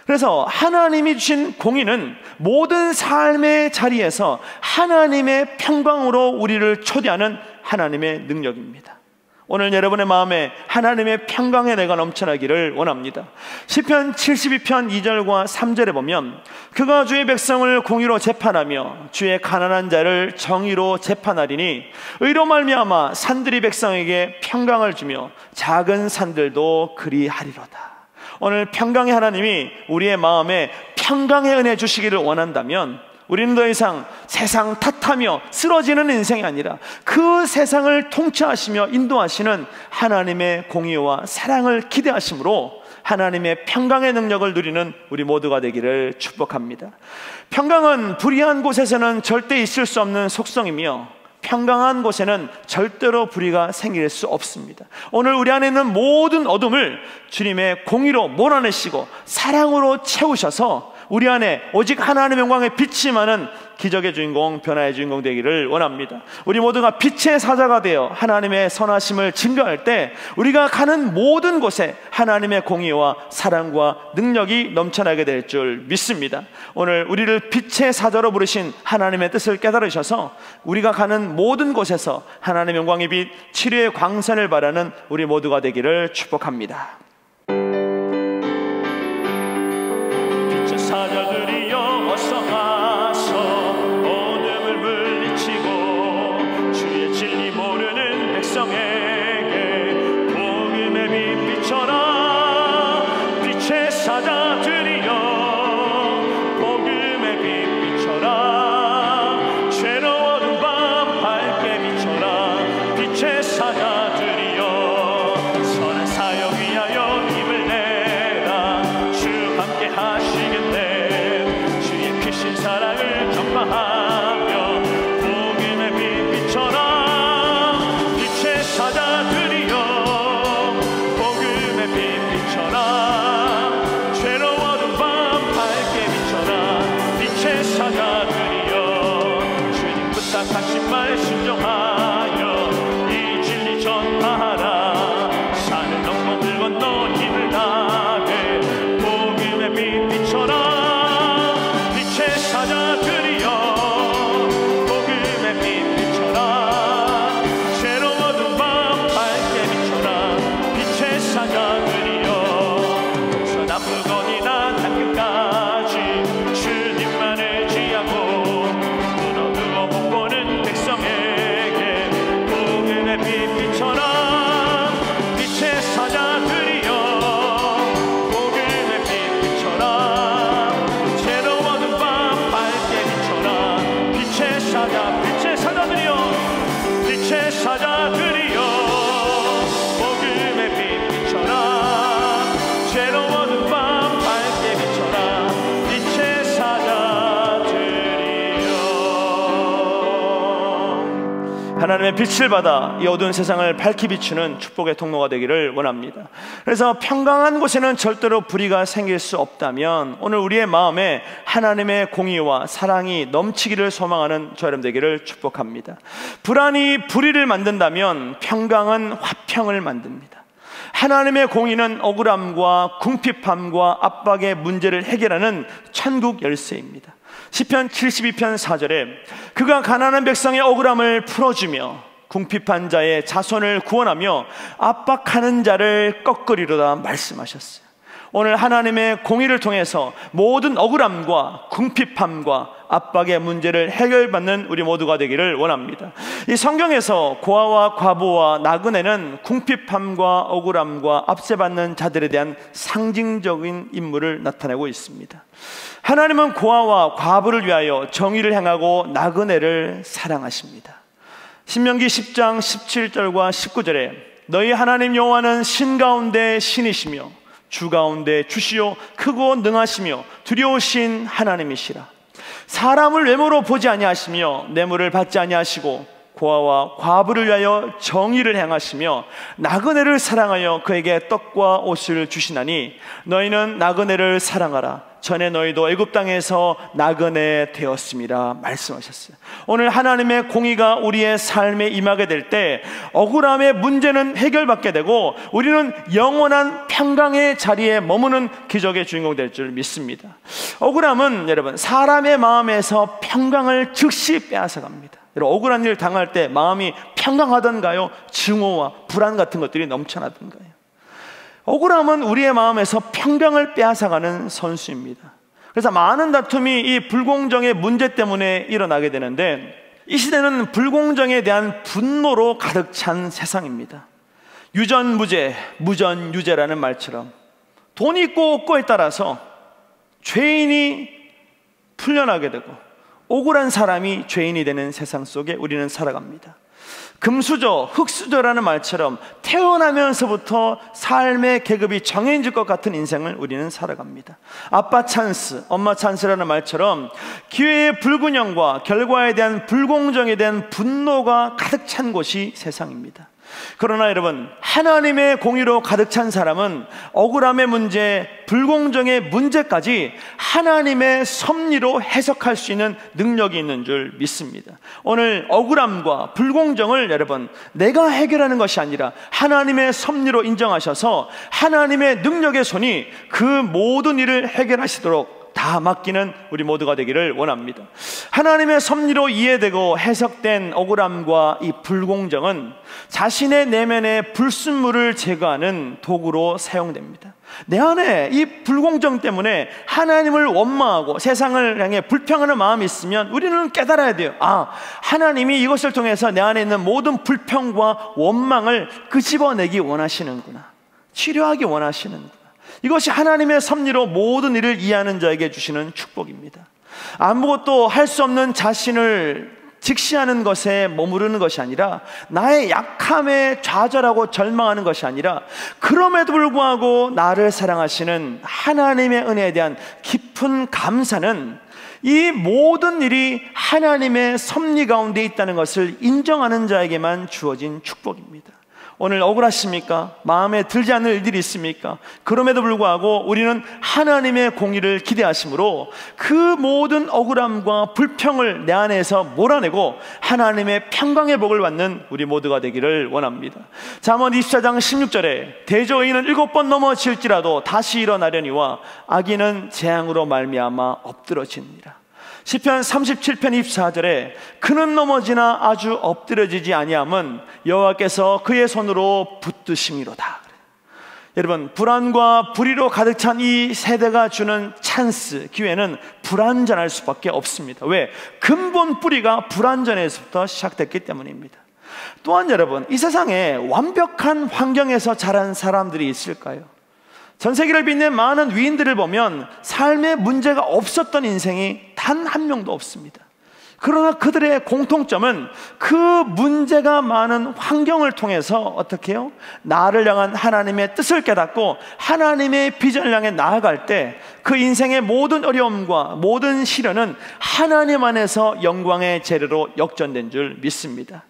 그래서 하나님이 주신 공의는 모든 삶의 자리에서 하나님의 평강으로 우리를 초대하는 하나님의 능력입니다. 오늘 여러분의 마음에 하나님의 평강의 내가 넘쳐나기를 원합니다. 시편 72편 2절과 3절에 보면 그가 주의 백성을 공의로 재판하며 주의 가난한 자를 정의로 재판하리니 의로 말미암아 산들이 백성에게 평강을 주며 작은 산들도 그리하리로다. 오늘 평강의 하나님이 우리의 마음에 평강의 은혜 주시기를 원한다면 우리는 더 이상 세상 탓하며 쓰러지는 인생이 아니라 그 세상을 통치하시며 인도하시는 하나님의 공의와 사랑을 기대하심으로 하나님의 평강의 능력을 누리는 우리 모두가 되기를 축복합니다. 평강은 불의한 곳에서는 절대 있을 수 없는 속성이며 평강한 곳에는 절대로 불의가 생길 수 없습니다. 오늘 우리 안에 있는 모든 어둠을 주님의 공의로 몰아내시고 사랑으로 채우셔서 우리 안에 오직 하나님의 영광의 빛이 많은 기적의 주인공, 변화의 주인공 되기를 원합니다. 우리 모두가 빛의 사자가 되어 하나님의 선하심을 증거할 때 우리가 가는 모든 곳에 하나님의 공의와 사랑과 능력이 넘쳐나게 될 줄 믿습니다. 오늘 우리를 빛의 사자로 부르신 하나님의 뜻을 깨달으셔서 우리가 가는 모든 곳에서 하나님의 영광의 빛, 치료의 광선을 바라는 우리 모두가 되기를 축복합니다. 빛의 사자들이여 어서 와서 어둠을 물리치고 주의 진리 모르는 백성에게 복음의 빛 비춰라. 빛의 사자들이여 복음의 빛 비춰라. 죄로운 밤 밝게 비춰라. 빛의 사자들이여 선한 사역 위하여 힘을 내라. 주 함께 하시겠네. 주의 크신 사랑을 전파하며 복음의 빛 비춰라. 빛의 사자들이여 복음의 빛 비춰라. 죄로운 밤 밝게 비춰라. 빛의 사자들이여 주님 부탁하신 말 순종하여 이 진리 전파하라. 산을 넘고 물 건너 힘을 다해 복음의 빛 비춰라. 빛의 사자들이여 복음의 빛 비춰라. 새로운 밤 밝게 비춰라. 빛의 사자들이여 동서남북어디나 땅끝까지 주님만을 지하고 무너두어 못 보는 백성에게 복음의 빛 비춰라. 빛의 사자들이여 복음의 빛 비춰라. 새로운 밤 밝게 비춰라. 빛의 사자들이여 빛의 사자들이여 복음의 빛 비춰라. 새로운 밤 밝게 비춰라. 빛의 사자들이여. 하나님의 빛을 받아 이 어두운 세상을 밝히 비추는 축복의 통로가 되기를 원합니다. 그래서 평강한 곳에는 절대로 불의가 생길 수 없다면 오늘 우리의 마음에 하나님의 공의와 사랑이 넘치기를 소망하는 저 여러분 되기를 축복합니다. 불안이 불의를 만든다면 평강은 화평을 만듭니다. 하나님의 공의는 억울함과 궁핍함과 압박의 문제를 해결하는 천국 열쇠입니다. 시편 72편 4절에 그가 가난한 백성의 억울함을 풀어주며 궁핍한 자의 자손을 구원하며 압박하는 자를 꺾으리로다 말씀하셨어요. 오늘 하나님의 공의를 통해서 모든 억울함과 궁핍함과 압박의 문제를 해결받는 우리 모두가 되기를 원합니다. 이 성경에서 고아와 과부와 나그네는 궁핍함과 억울함과 압제받는 자들에 대한 상징적인 인물을 나타내고 있습니다. 하나님은 고아와 과부를 위하여 정의를 행하고 나그네를 사랑하십니다. 신명기 10장 17절과 19절에 너희 하나님 여호와는 신 가운데 신이시며 주 가운데 주시요 크고 능하시며 두려우신 하나님이시라. 사람을 외모로 보지 아니하시며 뇌물을 받지 아니하시고 고아와 과부를 위하여 정의를 행하시며 나그네를 사랑하여 그에게 떡과 옷을 주시나니 너희는 나그네를 사랑하라. 전에 너희도 애굽 땅에서 나그네 되었습니다 말씀하셨어요. 오늘 하나님의 공의가 우리의 삶에 임하게 될 때 억울함의 문제는 해결받게 되고 우리는 영원한 평강의 자리에 머무는 기적의 주인공 될 줄 믿습니다. 억울함은 여러분 사람의 마음에서 평강을 즉시 빼앗아갑니다. 여러분 억울한 일 당할 때 마음이 평강하던가요? 증오와 불안 같은 것들이 넘쳐나던가요? 억울함은 우리의 마음에서 평강을 빼앗아가는 선수입니다. 그래서 많은 다툼이 이 불공정의 문제 때문에 일어나게 되는데 이 시대는 불공정에 대한 분노로 가득 찬 세상입니다. 유전무죄, 무전유죄라는 말처럼 돈이 있고 없고에 따라서 죄인이 풀려나게 되고 억울한 사람이 죄인이 되는 세상 속에 우리는 살아갑니다. 금수저, 흙수저라는 말처럼 태어나면서부터 삶의 계급이 정해질 것 같은 인생을 우리는 살아갑니다. 아빠 찬스, 엄마 찬스라는 말처럼 기회의 불균형과 결과에 대한 불공정에 대한 분노가 가득 찬 곳이 세상입니다. 그러나 여러분, 하나님의 공의로 가득 찬 사람은 억울함의 문제, 불공정의 문제까지 하나님의 섭리로 해석할 수 있는 능력이 있는 줄 믿습니다. 오늘 억울함과 불공정을 여러분, 내가 해결하는 것이 아니라 하나님의 섭리로 인정하셔서 하나님의 능력의 손이 그 모든 일을 해결하시도록 다 맡기는 우리 모두가 되기를 원합니다. 하나님의 섭리로 이해되고 해석된 억울함과 이 불공정은 자신의 내면의 불순물을 제거하는 도구로 사용됩니다. 내 안에 이 불공정 때문에 하나님을 원망하고 세상을 향해 불평하는 마음이 있으면 우리는 깨달아야 돼요. 하나님이 이것을 통해서 내 안에 있는 모든 불평과 원망을 끄집어내기 원하시는구나, 치료하기 원하시는구나. 이것이 하나님의 섭리로 모든 일을 이해하는 자에게 주시는 축복입니다. 아무것도 할 수 없는 자신을 직시하는 것에 머무르는 것이 아니라, 나의 약함에 좌절하고 절망하는 것이 아니라, 그럼에도 불구하고 나를 사랑하시는 하나님의 은혜에 대한 깊은 감사는 이 모든 일이 하나님의 섭리 가운데 있다는 것을 인정하는 자에게만 주어진 축복입니다. 오늘 억울하십니까? 마음에 들지 않는 일들이 있습니까? 그럼에도 불구하고 우리는 하나님의 공의를 기대하심으로 그 모든 억울함과 불평을 내 안에서 몰아내고 하나님의 평강의 복을 받는 우리 모두가 되기를 원합니다. 잠언 24장 16절에 대저인은 7번 넘어질지라도 다시 일어나려니와 악인은 재앙으로 말미암아 엎드러지니라. 시편 37편 24절에 그는 넘어지나 아주 엎드려지지 아니함은 여호와께서 그의 손으로 붙드심이로다. 여러분, 불안과 불의로 가득 찬 이 세대가 주는 찬스, 기회는 불완전할 수밖에 없습니다. 왜? 근본 뿌리가 불완전에서부터 시작됐기 때문입니다. 또한 여러분, 이 세상에 완벽한 환경에서 자란 사람들이 있을까요? 전 세계를 빛낸 많은 위인들을 보면 삶에 문제가 없었던 인생이 단 한 명도 없습니다. 그러나 그들의 공통점은 그 문제가 많은 환경을 통해서 어떻게 해요? 나를 향한 하나님의 뜻을 깨닫고 하나님의 비전을 향해 나아갈 때 그 인생의 모든 어려움과 모든 시련은 하나님 안에서 영광의 재료로 역전된 줄 믿습니다.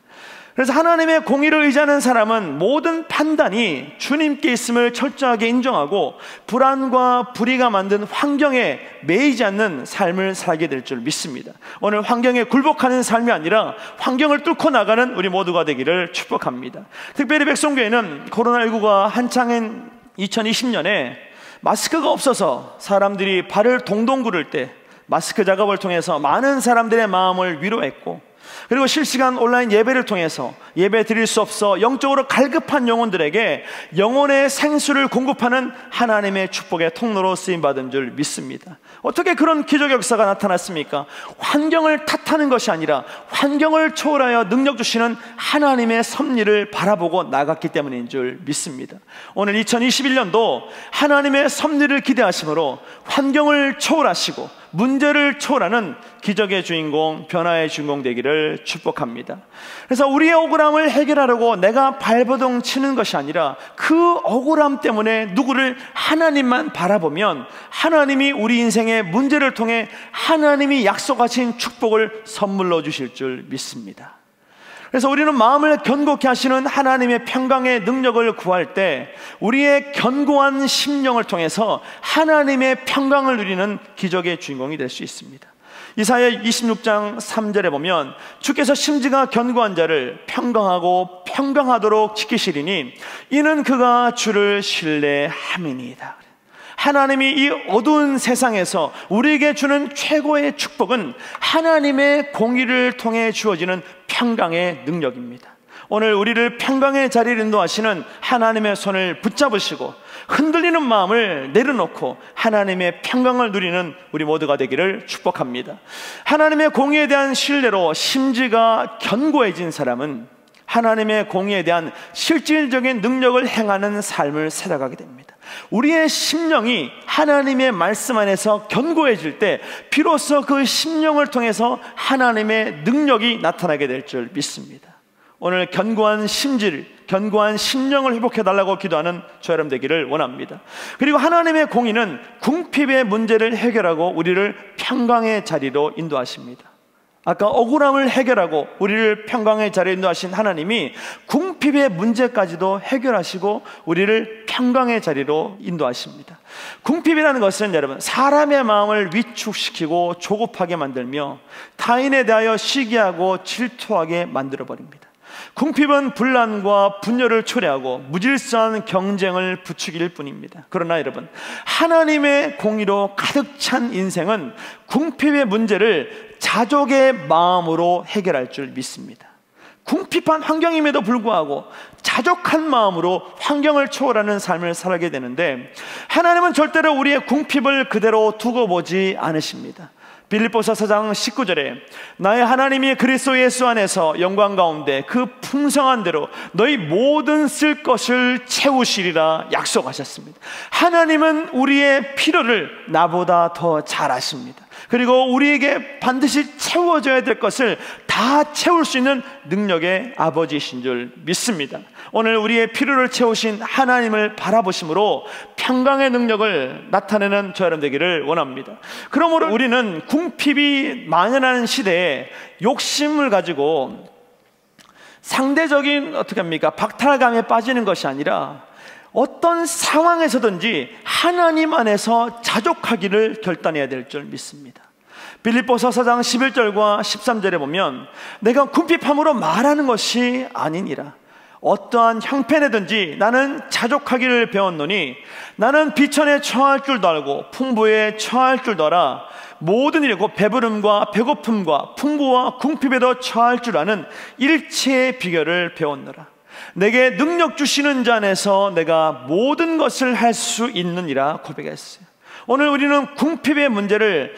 그래서 하나님의 공의를 의지하는 사람은 모든 판단이 주님께 있음을 철저하게 인정하고 불안과 불의가 만든 환경에 매이지 않는 삶을 살게 될 줄 믿습니다. 오늘 환경에 굴복하는 삶이 아니라 환경을 뚫고 나가는 우리 모두가 되기를 축복합니다. 특별히 백성교회는 코로나19가 한창인 2020년에 마스크가 없어서 사람들이 발을 동동 구를 때 마스크 작업을 통해서 많은 사람들의 마음을 위로했고, 그리고 실시간 온라인 예배를 통해서 예배 드릴 수 없어 영적으로 갈급한 영혼들에게 영혼의 생수를 공급하는 하나님의 축복의 통로로 쓰임받은 줄 믿습니다. 어떻게 그런 기적 역사가 나타났습니까? 환경을 탓하는 것이 아니라 환경을 초월하여 능력 주시는 하나님의 섭리를 바라보고 나갔기 때문인 줄 믿습니다. 오늘 2021년도 하나님의 섭리를 기대하심으로 환경을 초월하시고 문제를 초월하는 기적의 주인공, 변화의 주인공 되기를 축복합니다. 그래서 우리의 억울함을 해결하려고 내가 발버둥 치는 것이 아니라 그 억울함 때문에 누구를 하나님만 바라보면 하나님이 우리 인생의 문제를 통해 하나님이 약속하신 축복을 선물로 주실 줄 믿습니다. 그래서 우리는 마음을 견고케 하시는 하나님의 평강의 능력을 구할 때 우리의 견고한 심령을 통해서 하나님의 평강을 누리는 기적의 주인공이 될 수 있습니다. 이사야 26장 3절에 보면 주께서 심지가 견고한 자를 평강하고 평강하도록 지키시리니 이는 그가 주를 신뢰함이니이다. 하나님이 이 어두운 세상에서 우리에게 주는 최고의 축복은 하나님의 공의를 통해 주어지는 평강의 능력입니다. 오늘 우리를 평강의 자리를 인도하시는 하나님의 손을 붙잡으시고 흔들리는 마음을 내려놓고 하나님의 평강을 누리는 우리 모두가 되기를 축복합니다. 하나님의 공의에 대한 신뢰로 심지가 견고해진 사람은 하나님의 공의에 대한 실질적인 능력을 행하는 삶을 살아가게 됩니다. 우리의 심령이 하나님의 말씀 안에서 견고해질 때 비로소 그 심령을 통해서 하나님의 능력이 나타나게 될 줄 믿습니다. 오늘 견고한 심질, 견고한 심령을 회복해달라고 기도하는 저 여러분 되기를 원합니다. 그리고 하나님의 공의는 궁핍의 문제를 해결하고 우리를 평강의 자리로 인도하십니다. 아까 억울함을 해결하고 우리를 평강의 자리에 인도하신 하나님이 궁핍의 문제까지도 해결하시고 우리를 평강의 자리로 인도하십니다. 궁핍이라는 것은 여러분, 사람의 마음을 위축시키고 조급하게 만들며 타인에 대하여 시기하고 질투하게 만들어버립니다. 궁핍은 분란과 분열을 초래하고 무질서한 경쟁을 부추길 뿐입니다. 그러나 여러분, 하나님의 공의로 가득 찬 인생은 궁핍의 문제를 자족의 마음으로 해결할 줄 믿습니다. 궁핍한 환경임에도 불구하고 자족한 마음으로 환경을 초월하는 삶을 살게 되는데, 하나님은 절대로 우리의 궁핍을 그대로 두고 보지 않으십니다. 빌립보서 4장 19절에 나의 하나님이 그리스도 예수 안에서 영광 가운데 그 풍성한 대로 너희 모든 쓸 것을 채우시리라 약속하셨습니다. 하나님은 우리의 필요를 나보다 더 잘 아십니다. 그리고 우리에게 반드시 채워져야 될 것을 다 채울 수 있는 능력의 아버지이신 줄 믿습니다. 오늘 우리의 필요를 채우신 하나님을 바라보심으로 평강의 능력을 나타내는 저 여러분 되기를 원합니다. 그러므로 우리는 궁핍이 만연하는 시대에 욕심을 가지고 상대적인 박탈감에 빠지는 것이 아니라 어떤 상황에서든지 하나님 안에서 자족하기를 결단해야 될 줄 믿습니다. 빌립보서 4장 11절과 13절에 보면 내가 궁핍함으로 말하는 것이 아니니라. 어떠한 형편에든지 나는 자족하기를 배웠노니 나는 비천에 처할 줄도 알고 풍부에 처할 줄도 알아. 모든 일이고 배부름과 배고픔과 풍부와 궁핍에도 처할 줄 아는 일체의 비결을 배웠노라. 내게 능력 주시는 자 안에서 내가 모든 것을 할 수 있느니라 고백했어요. 오늘 우리는 궁핍의 문제를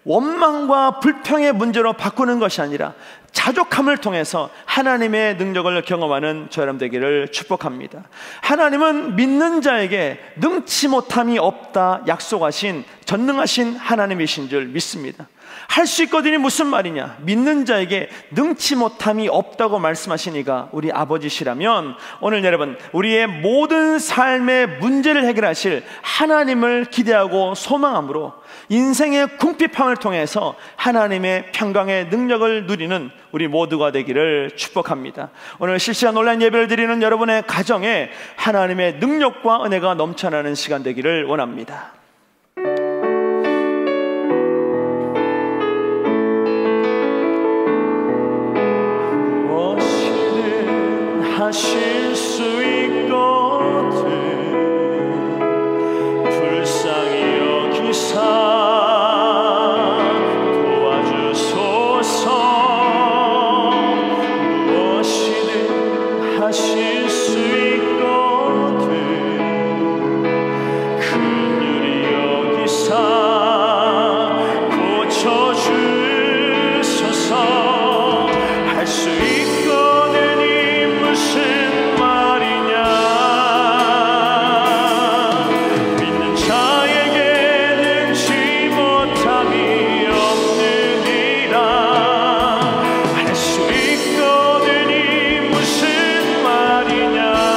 원망과 불평의 문제로 바꾸는 것이 아니라 자족함을 통해서 하나님의 능력을 경험하는 저 여러분 되기를 축복합니다. 하나님은 믿는 자에게 능치 못함이 없다 약속하신 전능하신 하나님이신 줄 믿습니다. 할 수 있거든이 무슨 말이냐? 믿는 자에게 능치 못함이 없다고 말씀하시니까 우리 아버지시라면 오늘 여러분, 우리의 모든 삶의 문제를 해결하실 하나님을 기대하고 소망함으로 인생의 궁핍함을 통해서 하나님의 평강의 능력을 누리는 우리 모두가 되기를 축복합니다. 오늘 실시간 온라인 예배를 드리는 여러분의 가정에 하나님의 능력과 은혜가 넘쳐나는 시간 되기를 원합니다. 하실 수 있거든 불쌍히 여기사 도와주소서. 무엇이든 하실 수 있거든 긍휼히 여기사 고쳐주소서. 할 수 무슨 말이냐? 믿는 자에게 능치 못함이 없느니라. 할 수 있거든이 무슨 말이냐?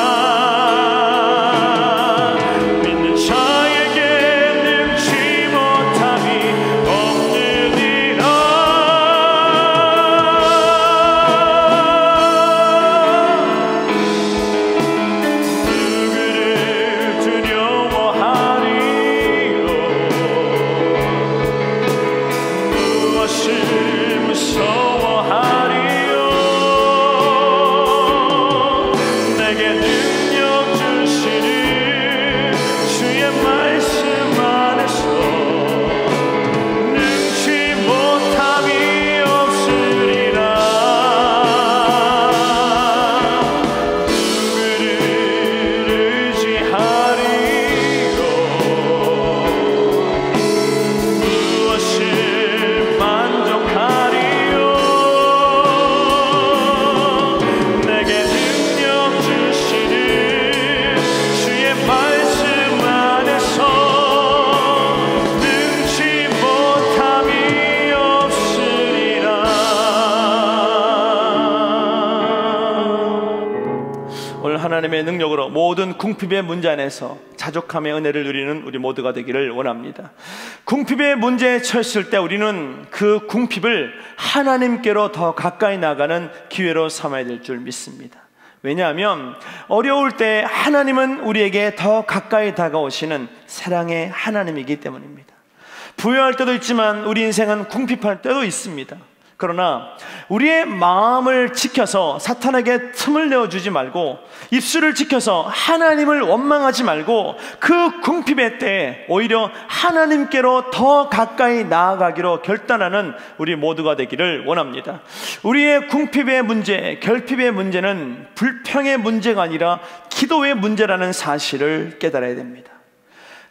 오늘 하나님의 능력으로 모든 궁핍의 문제 안에서 자족함의 은혜를 누리는 우리 모두가 되기를 원합니다. 궁핍의 문제에 처했을 때 우리는 그 궁핍을 하나님께로 더 가까이 나가는 기회로 삼아야 될 줄 믿습니다. 왜냐하면 어려울 때 하나님은 우리에게 더 가까이 다가오시는 사랑의 하나님이기 때문입니다. 부유할 때도 있지만 우리 인생은 궁핍할 때도 있습니다. 그러나 우리의 마음을 지켜서 사탄에게 틈을 내어주지 말고, 입술을 지켜서 하나님을 원망하지 말고, 그 궁핍의 때에 오히려 하나님께로 더 가까이 나아가기로 결단하는 우리 모두가 되기를 원합니다. 우리의 궁핍의 문제, 결핍의 문제는 불평의 문제가 아니라 기도의 문제라는 사실을 깨달아야 됩니다.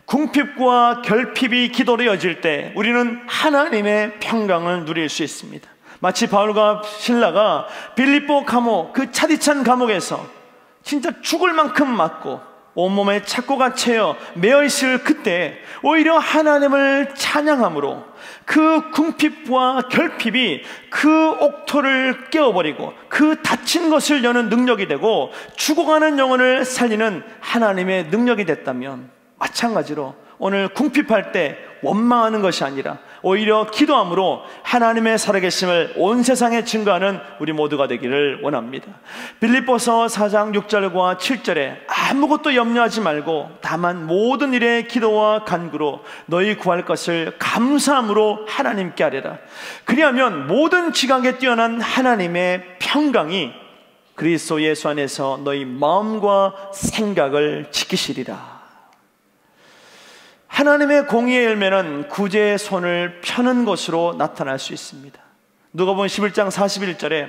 궁핍과 결핍이 기도로 이어질 때 우리는 하나님의 평강을 누릴 수 있습니다. 마치 바울과 실라가 빌립보 감옥, 그 차디찬 감옥에서 진짜 죽을 만큼 맞고 온몸에 착고가 채여 매어있을 그때 오히려 하나님을 찬양함으로 그 궁핍과 결핍이 그 옥토를 깨워버리고 그 닫힌 것을 여는 능력이 되고 죽어가는 영혼을 살리는 하나님의 능력이 됐다면, 마찬가지로 오늘 궁핍할 때 원망하는 것이 아니라 오히려 기도함으로 하나님의 살아계심을 온 세상에 증거하는 우리 모두가 되기를 원합니다. 빌립보서 4장 6절과 7절에 아무것도 염려하지 말고 다만 모든 일에 기도와 간구로 너희 구할 것을 감사함으로 하나님께 아뢰라. 그리하면 모든 지각에 뛰어난 하나님의 평강이 그리스도 예수 안에서 너희 마음과 생각을 지키시리라. 하나님의 공의의 열매는 구제의 손을 펴는 것으로 나타날 수 있습니다. 누가복음 11장 41절에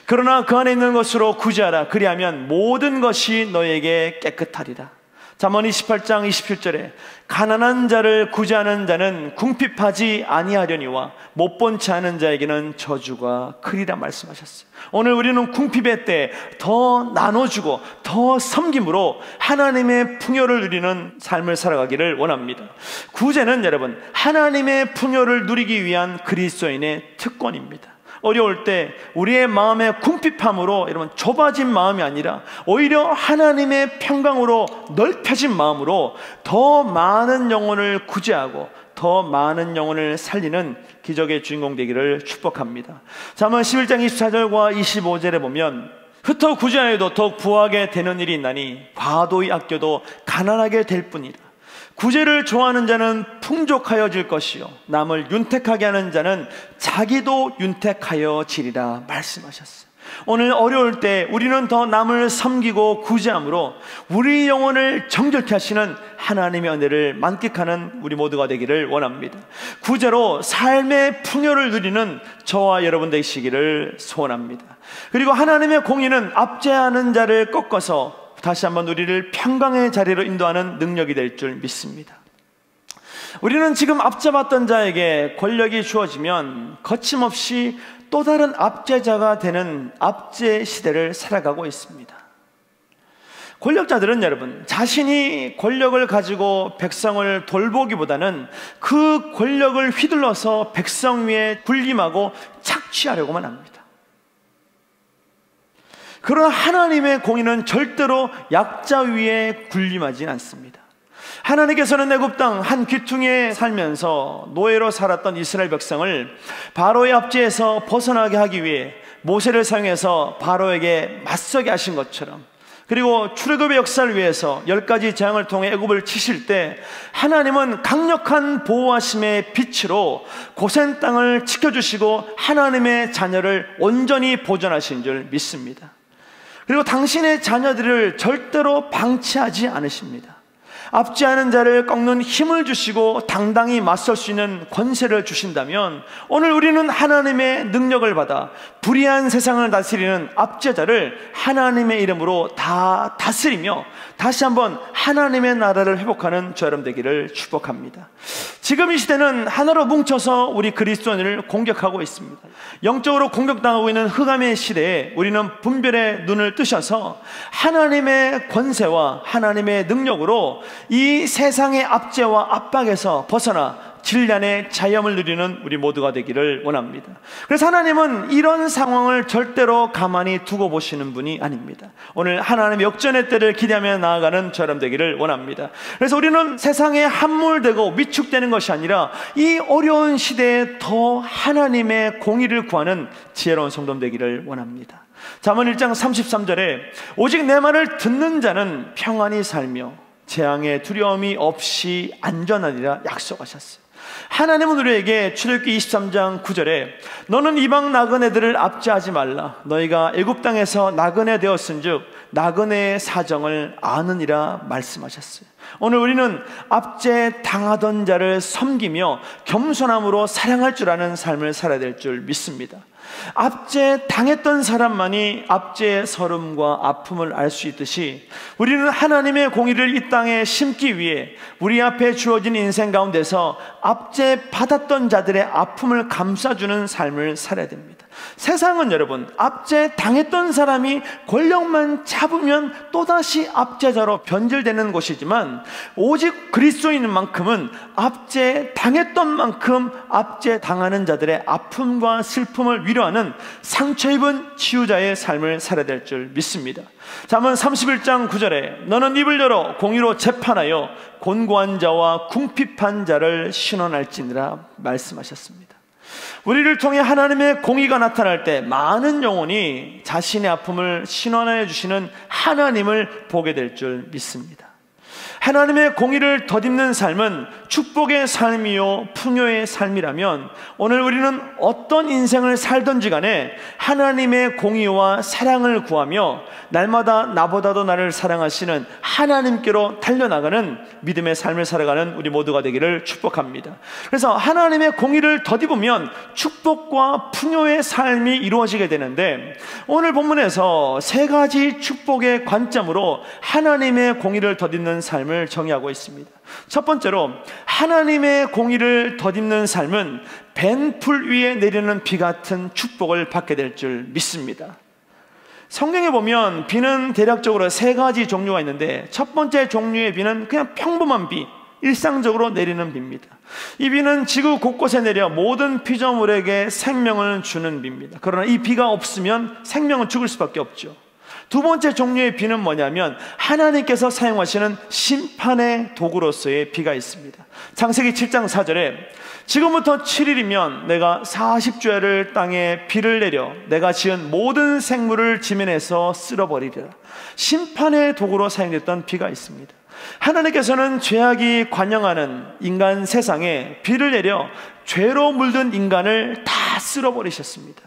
그러나 그 안에 있는 것으로 구제하라. 그리하면 모든 것이 너에게 깨끗하리라. 잠언 28장 27절에 가난한 자를 구제하는 자는 궁핍하지 아니하려니와 못 본 채 하는 자에게는 저주가 크리라 말씀하셨어요. 오늘 우리는 궁핍의 때 더 나눠주고 더 섬김으로 하나님의 풍요를 누리는 삶을 살아가기를 원합니다. 구제는 여러분 하나님의 풍요를 누리기 위한 그리스도인의 특권입니다. 어려울 때 우리의 마음의 궁핍함으로 여러분 좁아진 마음이 아니라 오히려 하나님의 평강으로 넓혀진 마음으로 더 많은 영혼을 구제하고 더 많은 영혼을 살리는 기적의 주인공 되기를 축복합니다. 잠언 11장 24절과 25절에 보면 흩어 구제하여도 더욱 부하게 되는 일이 있나니 과도히 아껴도 가난하게 될 뿐이라. 구제를 좋아하는 자는 풍족하여질 것이요 남을 윤택하게 하는 자는 자기도 윤택하여지리라 말씀하셨어요. 오늘 어려울 때 우리는 더 남을 섬기고 구제함으로 우리 영혼을 정결케 하시는 하나님의 은혜를 만끽하는 우리 모두가 되기를 원합니다. 구제로 삶의 풍요를 누리는 저와 여러분 되시기를 소원합니다. 그리고 하나님의 공의는 압제하는 자를 꺾어서 다시 한번 우리를 평강의 자리로 인도하는 능력이 될 줄 믿습니다. 우리는 지금 압제받던 자에게 권력이 주어지면 거침없이 또 다른 압제자가 되는 압제 시대를 살아가고 있습니다. 권력자들은 여러분 자신이 권력을 가지고 백성을 돌보기보다는 그 권력을 휘둘러서 백성 위에 군림하고 착취하려고만 합니다. 그러나 하나님의 공의는 절대로 약자 위에 군림하지 않습니다. 하나님께서는 애굽 땅 한 귀퉁이에 살면서 노예로 살았던 이스라엘 백성을 바로의 압제에서 벗어나게 하기 위해 모세를 사용해서 바로에게 맞서게 하신 것처럼, 그리고 출애굽의 역사를 위해서 10가지 재앙을 통해 애굽을 치실 때 하나님은 강력한 보호하심의 빛으로 고센 땅을 지켜주시고 하나님의 자녀를 온전히 보존하신 줄 믿습니다. 그리고 당신의 자녀들을 절대로 방치하지 않으십니다. 압제하는 자를 꺾는 힘을 주시고 당당히 맞설 수 있는 권세를 주신다면 오늘 우리는 하나님의 능력을 받아 불의한 세상을 다스리는 압제자를 하나님의 이름으로 다 다스리며 다시 한번 하나님의 나라를 회복하는 저 여러분 되기를 축복합니다. 지금 이 시대는 하나로 뭉쳐서 우리 그리스도인을 공격하고 있습니다. 영적으로 공격당하고 있는 흑암의 시대에 우리는 분별의 눈을 뜨셔서 하나님의 권세와 하나님의 능력으로 이 세상의 압제와 압박에서 벗어나 진리안의 자유함을 누리는 우리 모두가 되기를 원합니다. 그래서 하나님은 이런 상황을 절대로 가만히 두고 보시는 분이 아닙니다. 오늘 하나님의 역전의 때를 기대하며 나아가는 저람 되기를 원합니다. 그래서 우리는 세상에 함몰되고 위축되는 것이 아니라 이 어려운 시대에 더 하나님의 공의를 구하는 지혜로운 성도 되기를 원합니다. 잠언 1장 33절에 오직 내 말을 듣는 자는 평안히 살며 재앙의 두려움이 없이 안전하리라 약속하셨어요. 하나님은 우리에게 출애굽기 23장 9절에 너는 이방 나그네들을 압제하지 말라. 너희가 애굽 땅에서 나그네 되었은즉 나그네의 사정을 아느니라 말씀하셨어요. 오늘 우리는 압제 당하던 자를 섬기며 겸손함으로 사랑할 줄 아는 삶을 살아야 될 줄 믿습니다. 압제 당했던 사람만이 압제의 서름과 아픔을 알 수 있듯이 우리는 하나님의 공의를 이 땅에 심기 위해 우리 앞에 주어진 인생 가운데서 압제 받았던 자들의 아픔을 감싸주는 삶을 살아야 됩니다. 세상은 여러분, 압제 당했던 사람이 권력만 잡으면 또다시 압제자로 변질되는 곳이지만 오직 그리스도인만큼은 압제 당했던 만큼 압제 당하는 자들의 아픔과 슬픔을 위로하는 상처 입은 치유자의 삶을 살아야 될 줄 믿습니다. 잠언 31장 9절에 너는 입을 열어 공의로 재판하여 곤고한 자와 궁핍한 자를 신원할지니라 말씀하셨습니다. 우리를 통해 하나님의 공의가 나타날 때 많은 영혼이 자신의 아픔을 신원하여 주시는 하나님을 보게 될 줄 믿습니다. 하나님의 공의를 덧입는 삶은 축복의 삶이요 풍요의 삶이라면 오늘 우리는 어떤 인생을 살든지 간에 하나님의 공의와 사랑을 구하며 날마다 나보다도 나를 사랑하시는 하나님께로 달려나가는 믿음의 삶을 살아가는 우리 모두가 되기를 축복합니다. 그래서 하나님의 공의를 덧입으면 축복과 풍요의 삶이 이루어지게 되는데 오늘 본문에서 세 가지 축복의 관점으로 하나님의 공의를 덧입는 삶을 정의하고 있습니다. 첫 번째로 하나님의 공의를 덧입는 삶은 벤풀 위에 내리는 비 같은 축복을 받게 될 줄 믿습니다. 성경에 보면 비는 대략적으로 세 가지 종류가 있는데 첫 번째 종류의 비는 그냥 평범한 비, 일상적으로 내리는 비입니다. 이 비는 지구 곳곳에 내려 모든 피조물에게 생명을 주는 비입니다. 그러나 이 비가 없으면 생명은 죽을 수밖에 없죠. 두 번째 종류의 비는 뭐냐면 하나님께서 사용하시는 심판의 도구로서의 비가 있습니다. 창세기 7장 4절에 지금부터 7일이면 내가 40주야를 땅에 비를 내려 내가 지은 모든 생물을 지면에서 쓸어버리리라. 심판의 도구로 사용됐던 비가 있습니다. 하나님께서는 죄악이 관영하는 인간 세상에 비를 내려 죄로 물든 인간을 다 쓸어버리셨습니다.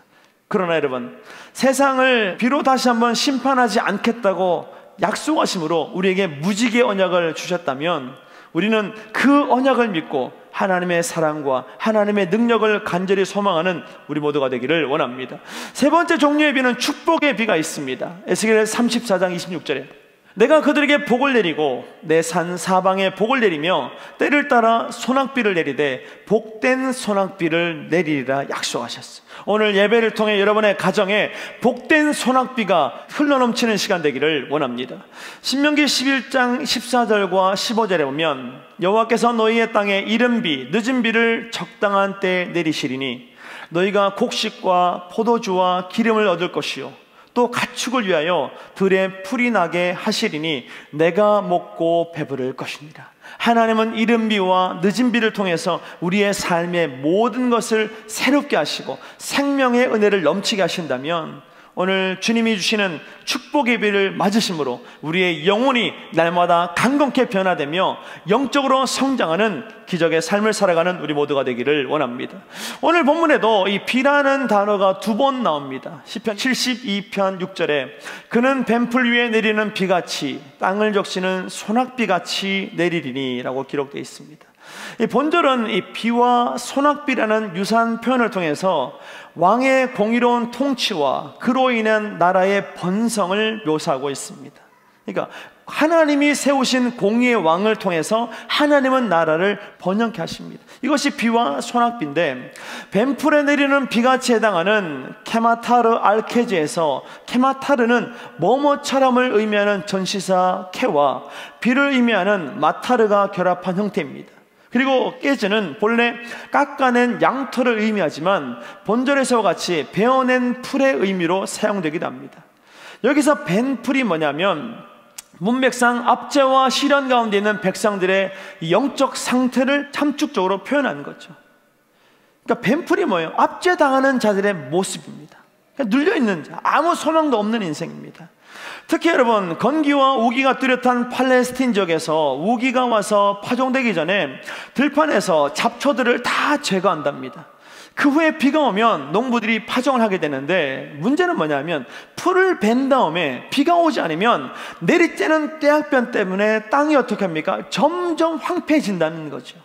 그러나 여러분, 세상을 비로 다시 한번 심판하지 않겠다고 약속하심으로 우리에게 무지개 언약을 주셨다면 우리는 그 언약을 믿고 하나님의 사랑과 하나님의 능력을 간절히 소망하는 우리 모두가 되기를 원합니다. 세 번째 종류의 비는 축복의 비가 있습니다. 에스겔 34장 26절에 내가 그들에게 복을 내리고 내 산 사방에 복을 내리며 때를 따라 소낙비를 내리되 복된 소낙비를 내리리라 약속하셨어요. 오늘 예배를 통해 여러분의 가정에 복된 소낙비가 흘러넘치는 시간 되기를 원합니다. 신명기 11장 14절과 15절에 보면 여호와께서 너희의 땅에 이른 비 늦은 비를 적당한 때에 내리시리니 너희가 곡식과 포도주와 기름을 얻을 것이요 또 가축을 위하여 들에 풀이 나게 하시리니 내가 먹고 배부를 것이니라. 하나님은 이른 비와 늦은 비를 통해서 우리의 삶의 모든 것을 새롭게 하시고 생명의 은혜를 넘치게 하신다면 오늘 주님이 주시는 축복의 비를 맞으심으로 우리의 영혼이 날마다 강건케 변화되며 영적으로 성장하는 기적의 삶을 살아가는 우리 모두가 되기를 원합니다. 오늘 본문에도 이 비라는 단어가 두 번 나옵니다. 시편 72편 6절에 그는 뱀풀 위에 내리는 비같이 땅을 적시는 소낙비같이 내리리니 라고 기록되어 있습니다. 이 본절은 이 비와 소낙비라는 유사한 표현을 통해서 왕의 공의로운 통치와 그로 인한 나라의 번성을 묘사하고 있습니다. 그러니까 하나님이 세우신 공의의 왕을 통해서 하나님은 나라를 번영케 하십니다. 이것이 비와 소낙비인데 뱀풀에 내리는 비같이 해당하는 케마타르 알케지에서 케마타르는 뭐뭐처럼을 의미하는 전시사 케와 비를 의미하는 마타르가 결합한 형태입니다. 그리고 깨즈는 본래 깎아낸 양털을 의미하지만 본절에서와 같이 베어낸 풀의 의미로 사용되기도 합니다. 여기서 벤 풀이 뭐냐면 문맥상 압제와 시련 가운데 있는 백성들의 영적 상태를 함축적으로 표현하는 거죠. 그러니까 벤풀이 뭐예요? 압제당하는 자들의 모습입니다. 그러니까 눌려있는 자, 아무 소망도 없는 인생입니다. 특히 여러분, 건기와 우기가 뚜렷한 팔레스틴 지역에서 우기가 와서 파종되기 전에 들판에서 잡초들을 다 제거한답니다. 그 후에 비가 오면 농부들이 파종을 하게 되는데, 문제는 뭐냐면 풀을 벤 다음에 비가 오지 않으면 내리쬐는 떼약변 때문에 땅이 어떻게 합니까? 점점 황폐해진다는 거죠.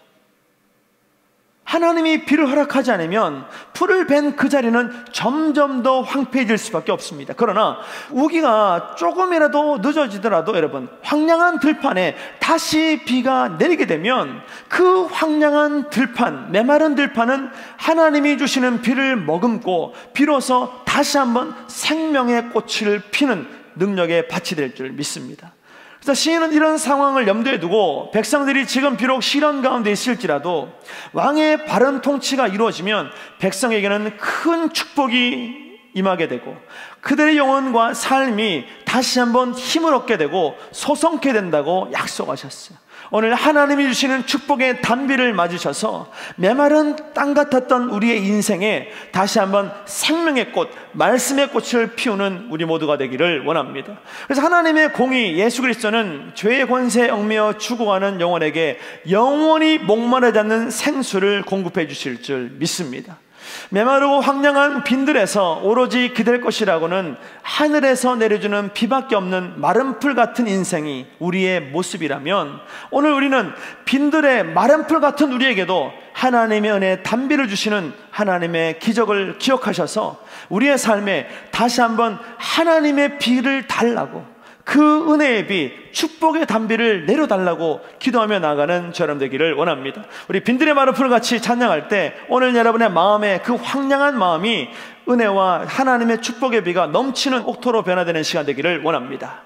하나님이 비를 허락하지 않으면 풀을 벤 그 자리는 점점 더 황폐해질 수밖에 없습니다. 그러나 우기가 조금이라도 늦어지더라도 여러분, 황량한 들판에 다시 비가 내리게 되면 그 황량한 들판, 메마른 들판은 하나님이 주시는 비를 머금고 비로소 다시 한번 생명의 꽃을 피는 능력의 밭이 될 줄 믿습니다. 그래서 시인은 이런 상황을 염두에 두고 백성들이 지금 비록 시련 가운데 있을지라도 왕의 바른 통치가 이루어지면 백성에게는 큰 축복이 임하게 되고 그들의 영혼과 삶이 다시 한번 힘을 얻게 되고 소성케 된다고 약속하셨어요. 오늘 하나님이 주시는 축복의 단비를 맞으셔서 메마른 땅 같았던 우리의 인생에 다시 한번 생명의 꽃, 말씀의 꽃을 피우는 우리 모두가 되기를 원합니다. 그래서 하나님의 공의 예수 그리스도는 죄의 권세에 얽매여 죽어가는 영혼에게 영원히 목마르지 않는 생수를 공급해 주실 줄 믿습니다. 메마르고 황량한 빈들에서 오로지 기댈 것이라고는 하늘에서 내려주는 비밖에 없는 마른 풀 같은 인생이 우리의 모습이라면, 오늘 우리는 빈들의 마른 풀 같은 우리에게도 하나님의 은혜의 단비를 주시는 하나님의 기적을 기억하셔서 우리의 삶에 다시 한번 하나님의 비를 달라고, 그 은혜의 비, 축복의 단비를 내려달라고 기도하며 나아가는 저럼 되기를 원합니다. 우리 빈들의 마른 풀같이 찬양할 때 오늘 여러분의 마음에 그 황량한 마음이 은혜와 하나님의 축복의 비가 넘치는 옥토로 변화되는 시간 되기를 원합니다.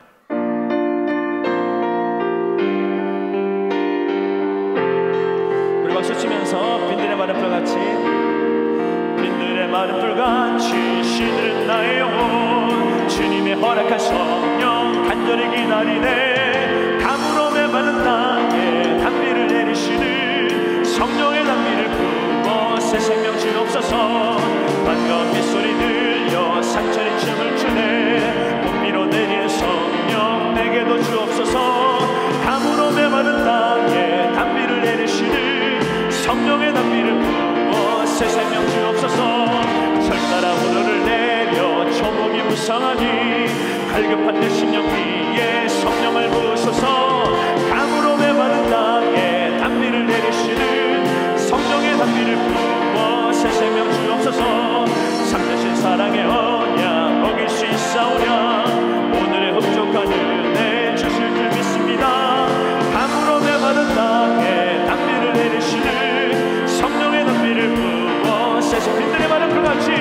우리 박수 치면서 빈들의 마른 풀같이, 빈들의 마른 풀같이 시들은 나의 영혼, 주님의 허락한 성령 간절히 기다리네. 가물어 메마른 땅에 단비를 내리시는 성령의 단비를 부어 새 생명 주옵소서. 반가운 빗소리 들려 상처에 춤을 추네. 꽃비로 내린 성령 내게도 주옵소서. 가물어 메마른 땅에 단비를 내리시는 성령의 단비를 부어 새 생명 주옵소서. 철따라 우러를 내려 초목이 무성하니 갈급한 내 심령 위에 성령을 부으소서. 강으로 메마른 땅에 단비를 내리시는 성령의 단비를 부어 새 생명 주옵소서. 삼대신 사랑의 언약 어길 수 있사오냐. 오늘의 흡족한 은혜 주실 줄 믿습니다. 강으로 메마른 땅에 단비를 내리시는 성령의 단비를 부어 새 생명. 빈들의 마른 풀같이,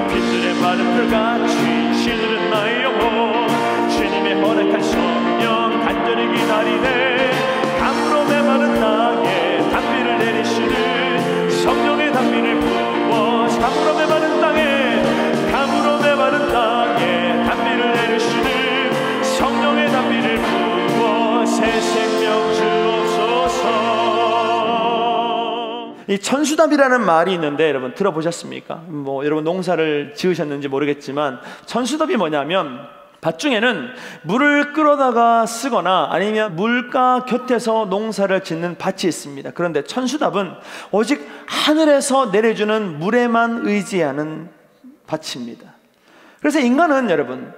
빈들의 마른 풀같이 시들은 나의 영혼, 주님의 허락한 성령 간절히 기다리네. 강으로 메마른 땅에 단비를 내리시는 성령의 단비를 부어. 강으로 메마른 땅에, 강으로 메마른 땅에 단비를 내리시는 성령의 단비를 부어 새 생명 주옵소서. 이 천수답이라는 말이 있는데 여러분 들어보셨습니까? 여러분 농사를 지으셨는지 모르겠지만 천수답이 뭐냐면, 밭중에는 물을 끌어다가 쓰거나 아니면 물가 곁에서 농사를 짓는 밭이 있습니다. 그런데 천수답은 오직 하늘에서 내려주는 물에만 의지하는 밭입니다. 그래서 인간은 여러분,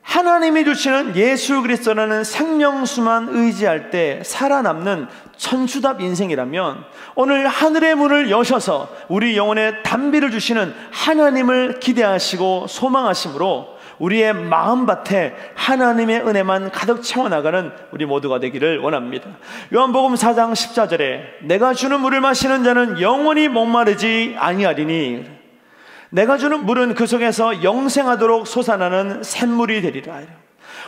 하나님이 주시는 예수 그리스도라는 생명수만 의지할 때 살아남는 천수답 인생이라면, 오늘 하늘의 문을 여셔서 우리 영혼에 단비를 주시는 하나님을 기대하시고 소망하심으로 우리의 마음밭에 하나님의 은혜만 가득 채워나가는 우리 모두가 되기를 원합니다. 요한복음 4장 14절에 내가 주는 물을 마시는 자는 영원히 목마르지 아니하리니 내가 주는 물은 그 속에서 영생하도록 솟아나는 샘물이 되리라.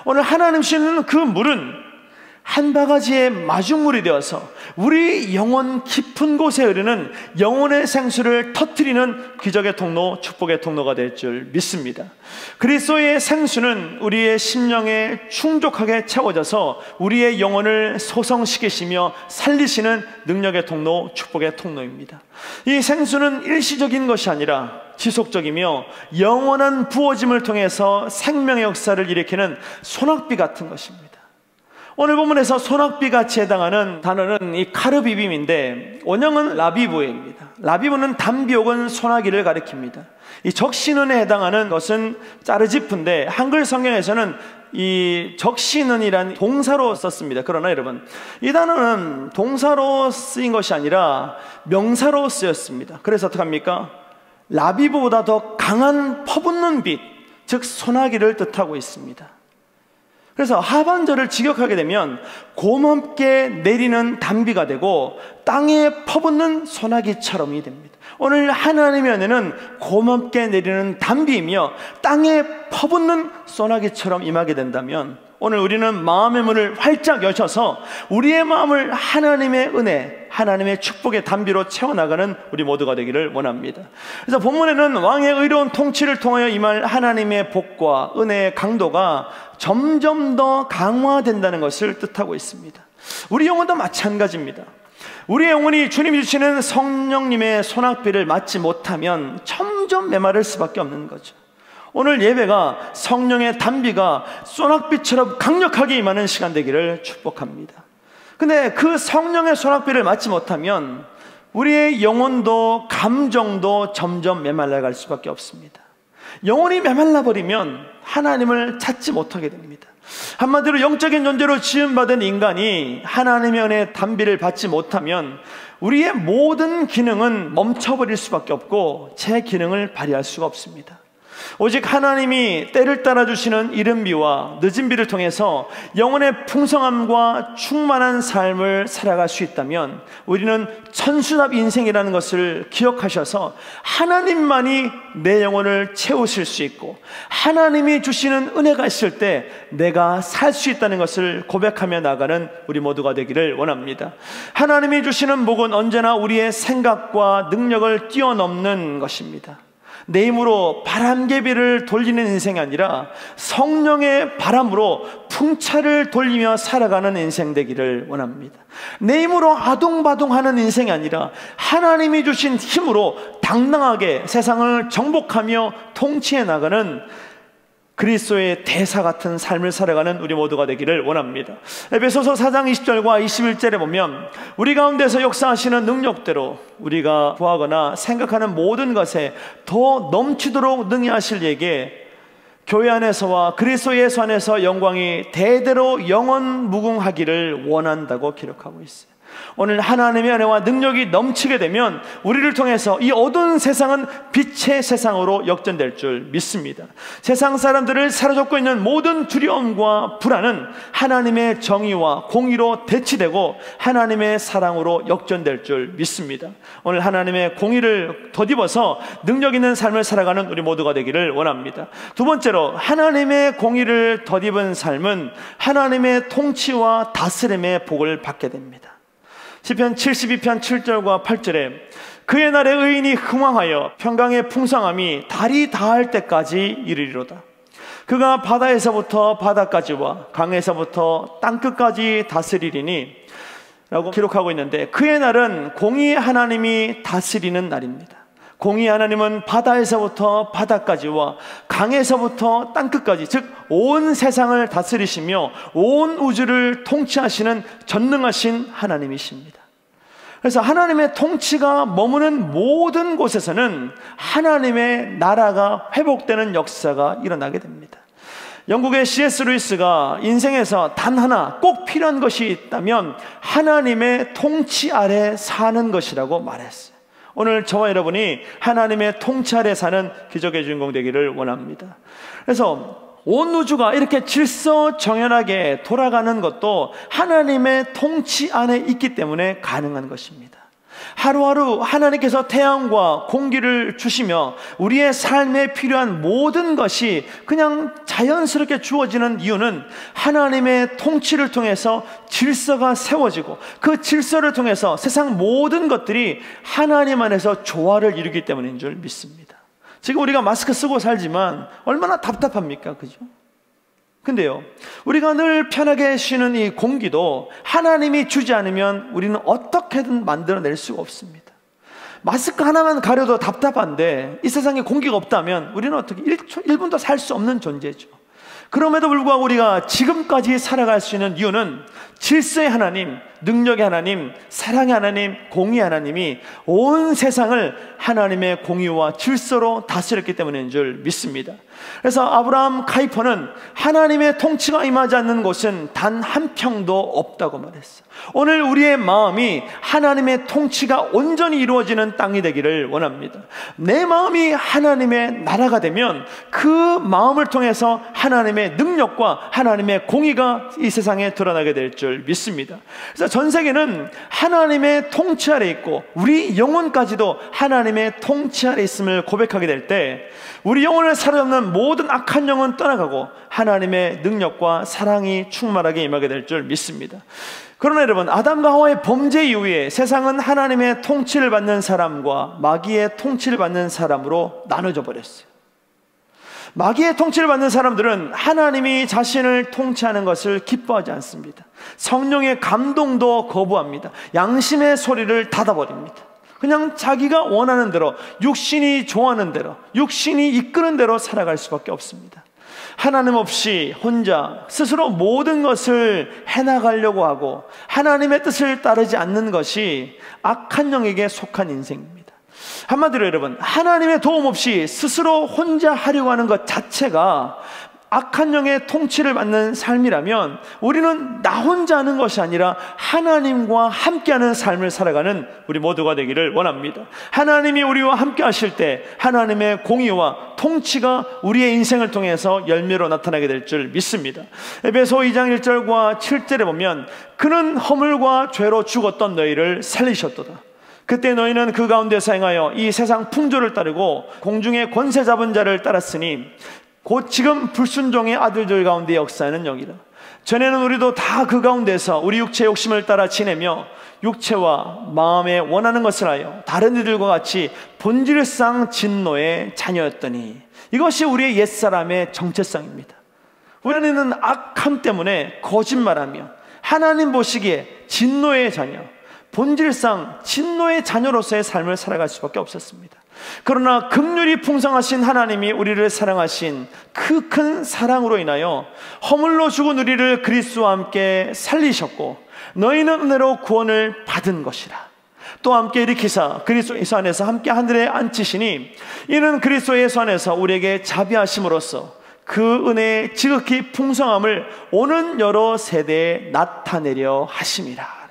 오늘 하나님 주시는 그 물은 한 바가지의 마중물이 되어서 우리 영혼 깊은 곳에 흐르는 영혼의 생수를 터뜨리는 기적의 통로, 축복의 통로가 될 줄 믿습니다. 그리스도의 생수는 우리의 심령에 충족하게 채워져서 우리의 영혼을 소성시키시며 살리시는 능력의 통로, 축복의 통로입니다. 이 생수는 일시적인 것이 아니라 지속적이며 영원한 부어짐을 통해서 생명의 역사를 일으키는 소낙비 같은 것입니다. 오늘 본문에서 소낙비같이 해당하는 단어는 이 카르비빔인데 원형은 라비브입니다. 라비브는 담비 혹은 소나기를 가리킵니다. 이 적신은에 해당하는 것은 짜르지프인데 한글 성경에서는 이 적신은이란 동사로 썼습니다. 그러나 여러분, 이 단어는 동사로 쓰인 것이 아니라 명사로 쓰였습니다. 그래서 어떡합니까? 라비브보다 더 강한 퍼붓는 빛, 즉 소나기를 뜻하고 있습니다. 그래서 하반절을 직역하게 되면 고맙게 내리는 단비가 되고 땅에 퍼붓는 소나기처럼이 됩니다. 오늘 하나님의 은혜는 고맙게 내리는 단비이며 땅에 퍼붓는 소나기처럼 임하게 된다면 오늘 우리는 마음의 문을 활짝 여셔서 우리의 마음을 하나님의 은혜, 하나님의 축복의 단비로 채워나가는 우리 모두가 되기를 원합니다. 그래서 본문에는 왕의 의로운 통치를 통하여 임할 하나님의 복과 은혜의 강도가 점점 더 강화된다는 것을 뜻하고 있습니다. 우리 영혼도 마찬가지입니다. 우리의 영혼이 주님이 주시는 성령님의 소낙비를 맞지 못하면 점점 메마를 수밖에 없는 거죠. 오늘 예배가 성령의 단비가 소낙비처럼 강력하게 임하는 시간 되기를 축복합니다. 근데 그 성령의 소낙비를 맞지 못하면 우리의 영혼도 감정도 점점 메말라갈 수밖에 없습니다. 영혼이 메말라 버리면 하나님을 찾지 못하게 됩니다. 한마디로 영적인 존재로 지음받은 인간이 하나님의 은혜의 단비를 받지 못하면 우리의 모든 기능은 멈춰버릴 수밖에 없고 제 기능을 발휘할 수가 없습니다. 오직 하나님이 때를 따라 주시는 이른 비와 늦은 비를 통해서 영혼의 풍성함과 충만한 삶을 살아갈 수 있다면 우리는 천수답 인생이라는 것을 기억하셔서 하나님만이 내 영혼을 채우실 수 있고 하나님이 주시는 은혜가 있을 때 내가 살 수 있다는 것을 고백하며 나가는 우리 모두가 되기를 원합니다. 하나님이 주시는 복은 언제나 우리의 생각과 능력을 뛰어넘는 것입니다. 내 힘으로 바람개비를 돌리는 인생이 아니라 성령의 바람으로 풍차를 돌리며 살아가는 인생 되기를 원합니다. 내 힘으로 아둥바둥하는 인생이 아니라 하나님이 주신 힘으로 당당하게 세상을 정복하며 통치해 나가는 그리스도의 대사 같은 삶을 살아가는 우리 모두가 되기를 원합니다. 에베소서 4장 20절과 21절에 보면 우리 가운데서 역사하시는 능력대로 우리가 구하거나 생각하는 모든 것에 더 넘치도록 능히 하실 이에게 교회 안에서와 그리스도 예수 안에서 영광이 대대로 영원 무궁하기를 원한다고 기록하고 있어요. 오늘 하나님의 은혜와 능력이 넘치게 되면 우리를 통해서 이 어두운 세상은 빛의 세상으로 역전될 줄 믿습니다. 세상 사람들을 사로잡고 있는 모든 두려움과 불안은 하나님의 정의와 공의로 대치되고 하나님의 사랑으로 역전될 줄 믿습니다. 오늘 하나님의 공의를 덧입어서 능력 있는 삶을 살아가는 우리 모두가 되기를 원합니다. 두 번째로 하나님의 공의를 덧입은 삶은 하나님의 통치와 다스림의 복을 받게 됩니다. 시편 72편 7절과 8절에 그의 날에 의인이 흥왕하여 평강의 풍성함이 달이 닿을 때까지 이르리로다. 그가 바다에서부터 바다까지와 강에서부터 땅끝까지 다스리리니 라고 기록하고 있는데 그의 날은 공의의 하나님이 다스리는 날입니다. 공의의 하나님은 바다에서부터 바다까지와 강에서부터 땅끝까지 즉 온 세상을 다스리시며 온 우주를 통치하시는 전능하신 하나님이십니다. 그래서 하나님의 통치가 머무는 모든 곳에서는 하나님의 나라가 회복되는 역사가 일어나게 됩니다. 영국의 C.S. 루이스가 인생에서 단 하나 꼭 필요한 것이 있다면 하나님의 통치 아래 사는 것이라고 말했어요. 오늘 저와 여러분이 하나님의 통치 아래 사는 기적의 주인공 되기를 원합니다. 그래서 온 우주가 이렇게 질서정연하게 돌아가는 것도 하나님의 통치 안에 있기 때문에 가능한 것입니다. 하루하루 하나님께서 태양과 공기를 주시며 우리의 삶에 필요한 모든 것이 그냥 자연스럽게 주어지는 이유는 하나님의 통치를 통해서 질서가 세워지고 그 질서를 통해서 세상 모든 것들이 하나님 안에서 조화를 이루기 때문인 줄 믿습니다. 지금 우리가 마스크 쓰고 살지만 얼마나 답답합니까? 그죠? 근데요, 우리가 늘 편하게 쉬는 이 공기도 하나님이 주지 않으면 우리는 어떻게든 만들어낼 수가 없습니다. 마스크 하나만 가려도 답답한데 이 세상에 공기가 없다면 우리는 어떻게 1분도 살 수 없는 존재죠. 그럼에도 불구하고 우리가 지금까지 살아갈 수 있는 이유는 질서의 하나님, 능력의 하나님, 사랑의 하나님, 공의의 하나님이 온 세상을 하나님의 공의와 질서로 다스렸기 때문인 줄 믿습니다. 그래서 아브라함 카이퍼는 하나님의 통치가 임하지 않는 곳은 단 한 평도 없다고 말했어요. 오늘 우리의 마음이 하나님의 통치가 온전히 이루어지는 땅이 되기를 원합니다. 내 마음이 하나님의 나라가 되면 그 마음을 통해서 하나님의 능력과 하나님의 공의가 이 세상에 드러나게 될 줄 믿습니다. 그래서 전 세계는 하나님의 통치 아래 있고 우리 영혼까지도 하나님의 통치 아래 있음을 고백하게 될 때 우리 영혼을 사로잡는 모든 악한 영은 떠나가고 하나님의 능력과 사랑이 충만하게 임하게 될 줄 믿습니다. 그러나 여러분, 아담과 하와의 범죄 이후에 세상은 하나님의 통치를 받는 사람과 마귀의 통치를 받는 사람으로 나눠져 버렸어요. 마귀의 통치를 받는 사람들은 하나님이 자신을 통치하는 것을 기뻐하지 않습니다. 성령의 감동도 거부합니다. 양심의 소리를 닫아버립니다. 그냥 자기가 원하는 대로, 육신이 좋아하는 대로, 육신이 이끄는 대로 살아갈 수밖에 없습니다. 하나님 없이 혼자 스스로 모든 것을 해나가려고 하고 하나님의 뜻을 따르지 않는 것이 악한 영에게 속한 인생입니다. 한마디로 여러분, 하나님의 도움 없이 스스로 혼자 하려고 하는 것 자체가 악한 영의 통치를 받는 삶이라면 우리는 나 혼자 하는 것이 아니라 하나님과 함께하는 삶을 살아가는 우리 모두가 되기를 원합니다. 하나님이 우리와 함께 하실 때 하나님의 공의와 통치가 우리의 인생을 통해서 열매로 나타나게 될 줄 믿습니다. 에베소 2장 1절과 7절에 보면 그는 허물과 죄로 죽었던 너희를 살리셨도다. 그때 너희는 그 가운데서 행하여 이 세상 풍조를 따르고 공중의 권세 잡은 자를 따랐으니 곧 지금 불순종의 아들들 가운데 역사하는 영이라. 전에는 우리도 다 그 가운데서 우리 육체의 욕심을 따라 지내며 육체와 마음에 원하는 것을 하여 다른 이들과 같이 본질상 진노의 자녀였더니 이것이 우리의 옛사람의 정체성입니다. 우리는 악함 때문에 거짓말하며 하나님 보시기에 진노의 자녀, 본질상 진노의 자녀로서의 삶을 살아갈 수밖에 없었습니다. 그러나 긍휼이 풍성하신 하나님이 우리를 사랑하신 그 큰 사랑으로 인하여 허물로 죽은 우리를 그리스도와 함께 살리셨고 너희는 은혜로 구원을 받은 것이라. 또 함께 일으키사 그리스도 예수 안에서 함께 하늘에 앉히시니 이는 그리스도 예수 안에서 우리에게 자비하심으로써 그 은혜의 지극히 풍성함을 오는 여러 세대에 나타내려 하심이라.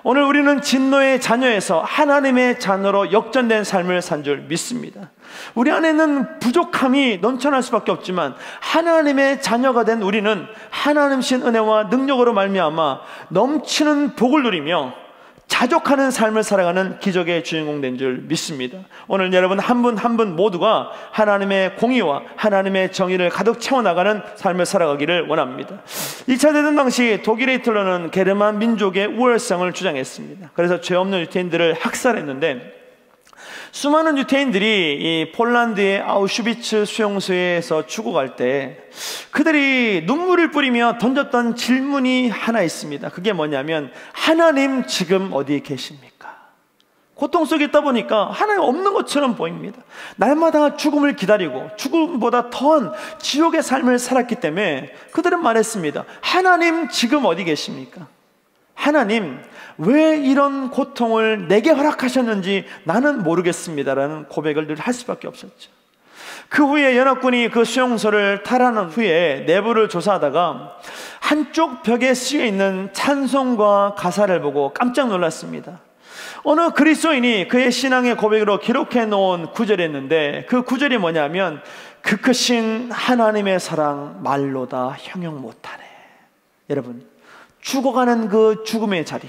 오늘 우리는 진노의 자녀에서 하나님의 자녀로 역전된 삶을 산 줄 믿습니다. 우리 안에는 부족함이 넘쳐날 수밖에 없지만 하나님의 자녀가 된 우리는 하나님신 은혜와 능력으로 말미암아 넘치는 복을 누리며 자족하는 삶을 살아가는 기적의 주인공 된 줄 믿습니다. 오늘 여러분 한 분 한 분 모두가 하나님의 공의와 하나님의 정의를 가득 채워나가는 삶을 살아가기를 원합니다. 2차 대전 당시 독일의 히틀러는 게르만 민족의 우월성을 주장했습니다. 그래서 죄 없는 유태인들을 학살했는데 수많은 유태인들이 이 폴란드의 아우슈비츠 수용소에서 죽어갈 때 그들이 눈물을 뿌리며 던졌던 질문이 하나 있습니다. 그게 뭐냐면 하나님 지금 어디 계십니까? 고통 속에 있다 보니까 하나님 없는 것처럼 보입니다. 날마다 죽음을 기다리고 죽음보다 더한 지옥의 삶을 살았기 때문에 그들은 말했습니다. 하나님 지금 어디 계십니까? 하나님 왜 이런 고통을 내게 허락하셨는지 나는 모르겠습니다라는 고백을 늘 할 수밖에 없었죠. 그 후에 연합군이 그 수용소를 탈환한 후에 내부를 조사하다가 한쪽 벽에 쓰여 있는 찬송과 가사를 보고 깜짝 놀랐습니다. 어느 그리스도인이 그의 신앙의 고백으로 기록해 놓은 구절이었는데 그 구절이 뭐냐면 그 크신 하나님의 사랑 말로다 형용 못하네. 여러분, 죽어가는 그 죽음의 자리,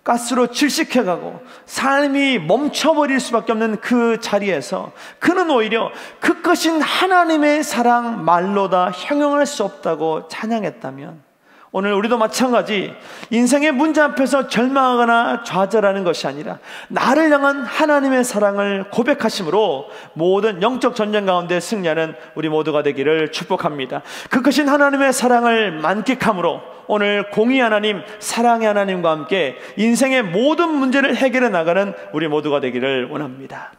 가스로 질식해가고 삶이 멈춰버릴 수밖에 없는 그 자리에서 그는 오히려 그 것인 하나님의 사랑 말로다 형용할 수 없다고 찬양했다면, 오늘 우리도 마찬가지 인생의 문제 앞에서 절망하거나 좌절하는 것이 아니라 나를 향한 하나님의 사랑을 고백하심으로 모든 영적 전쟁 가운데 승리하는 우리 모두가 되기를 축복합니다. 그 크신 하나님의 사랑을 만끽함으로 오늘 공의 하나님, 사랑의 하나님과 함께 인생의 모든 문제를 해결해 나가는 우리 모두가 되기를 원합니다.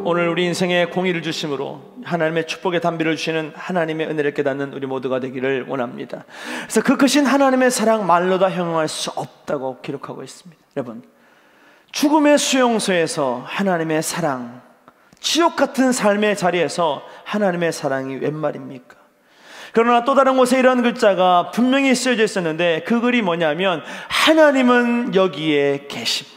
오늘 우리 인생에 공의를 주심으로 하나님의 축복의 담비를 주시는 하나님의 은혜를 깨닫는 우리 모두가 되기를 원합니다. 그래서 그 크신 하나님의 사랑 말로 다 형용할 수 없다고 기록하고 있습니다. 여러분, 죽음의 수용소에서 하나님의 사랑, 지옥 같은 삶의 자리에서 하나님의 사랑이 웬 말입니까? 그러나 또 다른 곳에 이런 글자가 분명히 쓰여져 있었는데 그 글이 뭐냐면 하나님은 여기에 계십니다.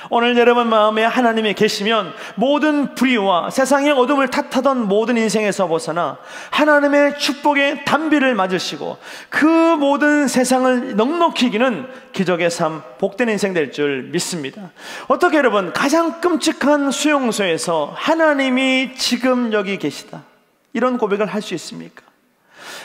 오늘 여러분 마음에 하나님이 계시면 모든 불의와 세상의 어둠을 탓하던 모든 인생에서 벗어나 하나님의 축복의 단비를 맞으시고 그 모든 세상을 넉넉히 이기는 기적의 삶, 복된 인생 될 줄 믿습니다. 어떻게 여러분, 가장 끔찍한 수용소에서 하나님이 지금 여기 계시다, 이런 고백을 할 수 있습니까?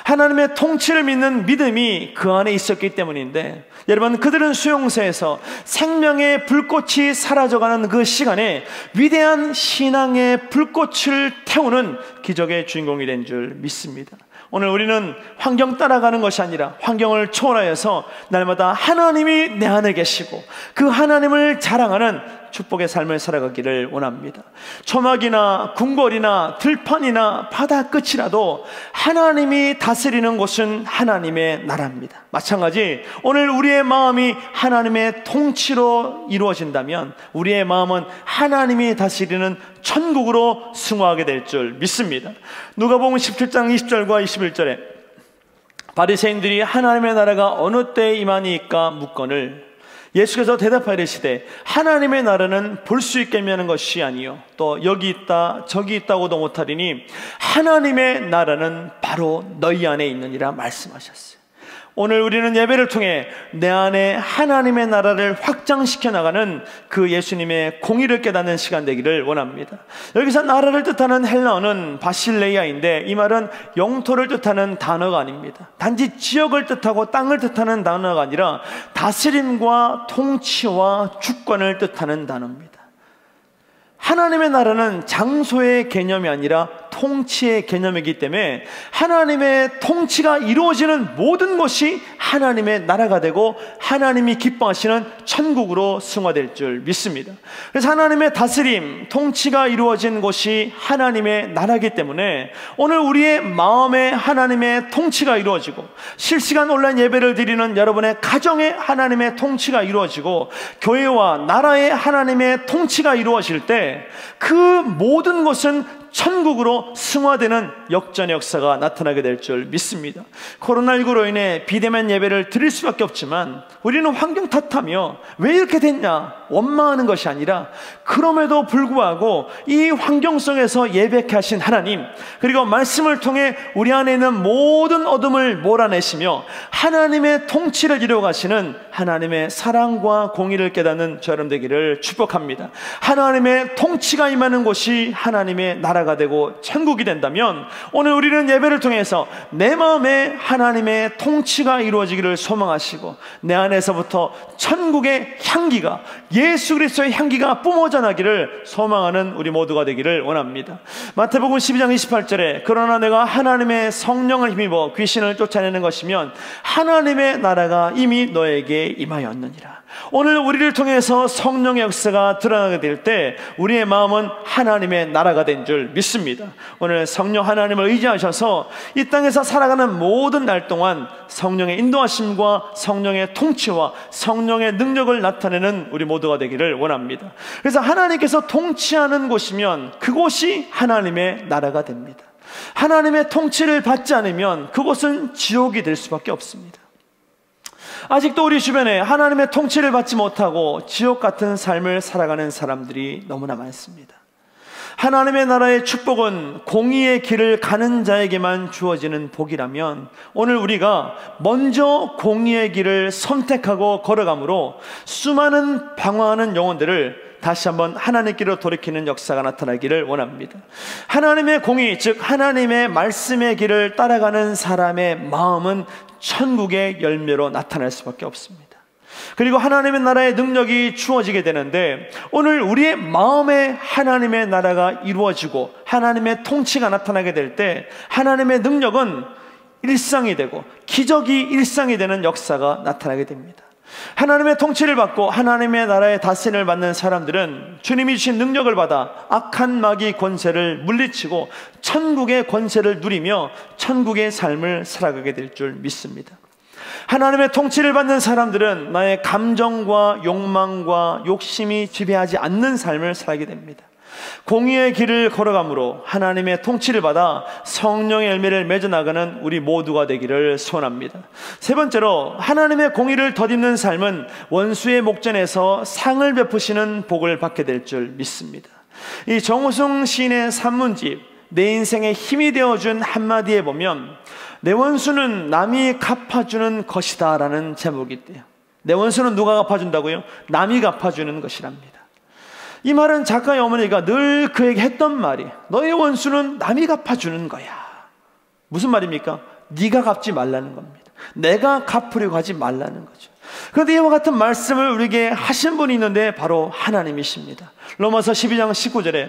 하나님의 통치를 믿는 믿음이 그 안에 있었기 때문인데, 여러분, 그들은 수용소에서 생명의 불꽃이 사라져가는 그 시간에 위대한 신앙의 불꽃을 태우는 기적의 주인공이 된 줄 믿습니다. 오늘 우리는 환경 따라가는 것이 아니라 환경을 초월하여서 날마다 하나님이 내 안에 계시고 그 하나님을 자랑하는 축복의 삶을 살아가기를 원합니다. 초막이나 궁궐이나 들판이나 바다 끝이라도 하나님이 다스리는 곳은 하나님의 나라입니다. 마찬가지 오늘 우리의 마음이 하나님의 통치로 이루어진다면 우리의 마음은 하나님이 다스리는 천국으로 승화하게 될 줄 믿습니다. 누가복음 17장 20절과 21절에 바리새인들이 하나님의 나라가 어느 때에 임하니까 묻거늘 예수께서 대답하여 이르시되 하나님의 나라는 볼 수 있게 하는 것이 아니요 또 여기 있다 저기 있다고도 못하리니 하나님의 나라는 바로 너희 안에 있느니라 말씀하셨어요. 오늘 우리는 예배를 통해 내 안에 하나님의 나라를 확장시켜 나가는 그 예수님의 공의를 깨닫는 시간 되기를 원합니다. 여기서 나라를 뜻하는 헬라어는 바실레이아인데 이 말은 영토를 뜻하는 단어가 아닙니다. 단지 지역을 뜻하고 땅을 뜻하는 단어가 아니라 다스림과 통치와 주권을 뜻하는 단어입니다. 하나님의 나라는 장소의 개념이 아니라 통치의 개념이기 때문에 하나님의 통치가 이루어지는 모든 것이 하나님의 나라가 되고 하나님이 기뻐하시는 천국으로 승화될 줄 믿습니다. 그래서 하나님의 다스림, 통치가 이루어진 곳이 하나님의 나라이기 때문에 오늘 우리의 마음에 하나님의 통치가 이루어지고 실시간 온라인 예배를 드리는 여러분의 가정에 하나님의 통치가 이루어지고 교회와 나라에 하나님의 통치가 이루어질 때 그 모든 것은 천국으로 승화되는 역전의 역사가 나타나게 될 줄 믿습니다. 코로나19로 인해 비대면 예배를 드릴 수밖에 없지만 우리는 환경 탓하며 왜 이렇게 됐냐 원망하는 것이 아니라 그럼에도 불구하고 이 환경 속에서 예배케 하신 하나님, 그리고 말씀을 통해 우리 안에 있는 모든 어둠을 몰아내시며 하나님의 통치를 이루어가시는 하나님의 사랑과 공의를 깨닫는 저 여러분 되기를 축복합니다. 하나님의 통치가 임하는 곳이 하나님의 나라가 되고 천국이 된다면 오늘 우리는 예배를 통해서 내 마음에 하나님의 통치가 이루어지기를 소망하시고 내 안에서부터 천국의 향기가, 예수 그리스도의 향기가 뿜어져 나기를 소망하는 우리 모두가 되기를 원합니다. 마태복음 12장 28절에 그러나 내가 하나님의 성령을 힘입어 귀신을 쫓아내는 것이면 하나님의 나라가 이미 너에게 임하였느니라. 오늘 우리를 통해서 성령의 역사가 드러나게 될 때 우리의 마음은 하나님의 나라가 된 줄 믿습니다. 오늘 성령 하나님을 의지하셔서 이 땅에서 살아가는 모든 날 동안 성령의 인도하심과 성령의 통치와 성령의 능력을 나타내는 우리 모두가 되기를 원합니다. 그래서 하나님께서 통치하는 곳이면 그곳이 하나님의 나라가 됩니다. 하나님의 통치를 받지 않으면 그곳은 지옥이 될 수밖에 없습니다. 아직도 우리 주변에 하나님의 통치를 받지 못하고 지옥 같은 삶을 살아가는 사람들이 너무나 많습니다. 하나님의 나라의 축복은 공의의 길을 가는 자에게만 주어지는 복이라면 오늘 우리가 먼저 공의의 길을 선택하고 걸어가므로 수많은 방황하는 영혼들을 다시 한번 하나님께로 돌이키는 역사가 나타나기를 원합니다. 하나님의 공의, 즉 하나님의 말씀의 길을 따라가는 사람의 마음은 천국의 열매로 나타날 수밖에 없습니다. 그리고 하나님의 나라의 능력이 주어지게 되는데 오늘 우리의 마음에 하나님의 나라가 이루어지고 하나님의 통치가 나타나게 될 때 하나님의 능력은 일상이 되고 기적이 일상이 되는 역사가 나타나게 됩니다. 하나님의 통치를 받고 하나님의 나라의 다스림을 받는 사람들은 주님이 주신 능력을 받아 악한 마귀 권세를 물리치고 천국의 권세를 누리며 천국의 삶을 살아가게 될 줄 믿습니다. 하나님의 통치를 받는 사람들은 나의 감정과 욕망과 욕심이 지배하지 않는 삶을 살게 됩니다. 공의의 길을 걸어감으로 하나님의 통치를 받아 성령의 열매를 맺어나가는 우리 모두가 되기를 소원합니다. 세 번째로, 하나님의 공의를 덧입는 삶은 원수의 목전에서 상을 베푸시는 복을 받게 될 줄 믿습니다. 이 정우승 시인의 산문집 내 인생의 힘이 되어준 한마디에 보면 내 원수는 남이 갚아주는 것이다 라는 제목이 있대요. 내 원수는 누가 갚아준다고요? 남이 갚아주는 것이랍니다. 이 말은 작가의 어머니가 늘 그에게 했던 말이, 너의 원수는 남이 갚아주는 거야. 무슨 말입니까? 네가 갚지 말라는 겁니다. 내가 갚으려고 하지 말라는 거죠. 그런데 이와 같은 말씀을 우리에게 하신 분이 있는데 바로 하나님이십니다. 로마서 12장 19절에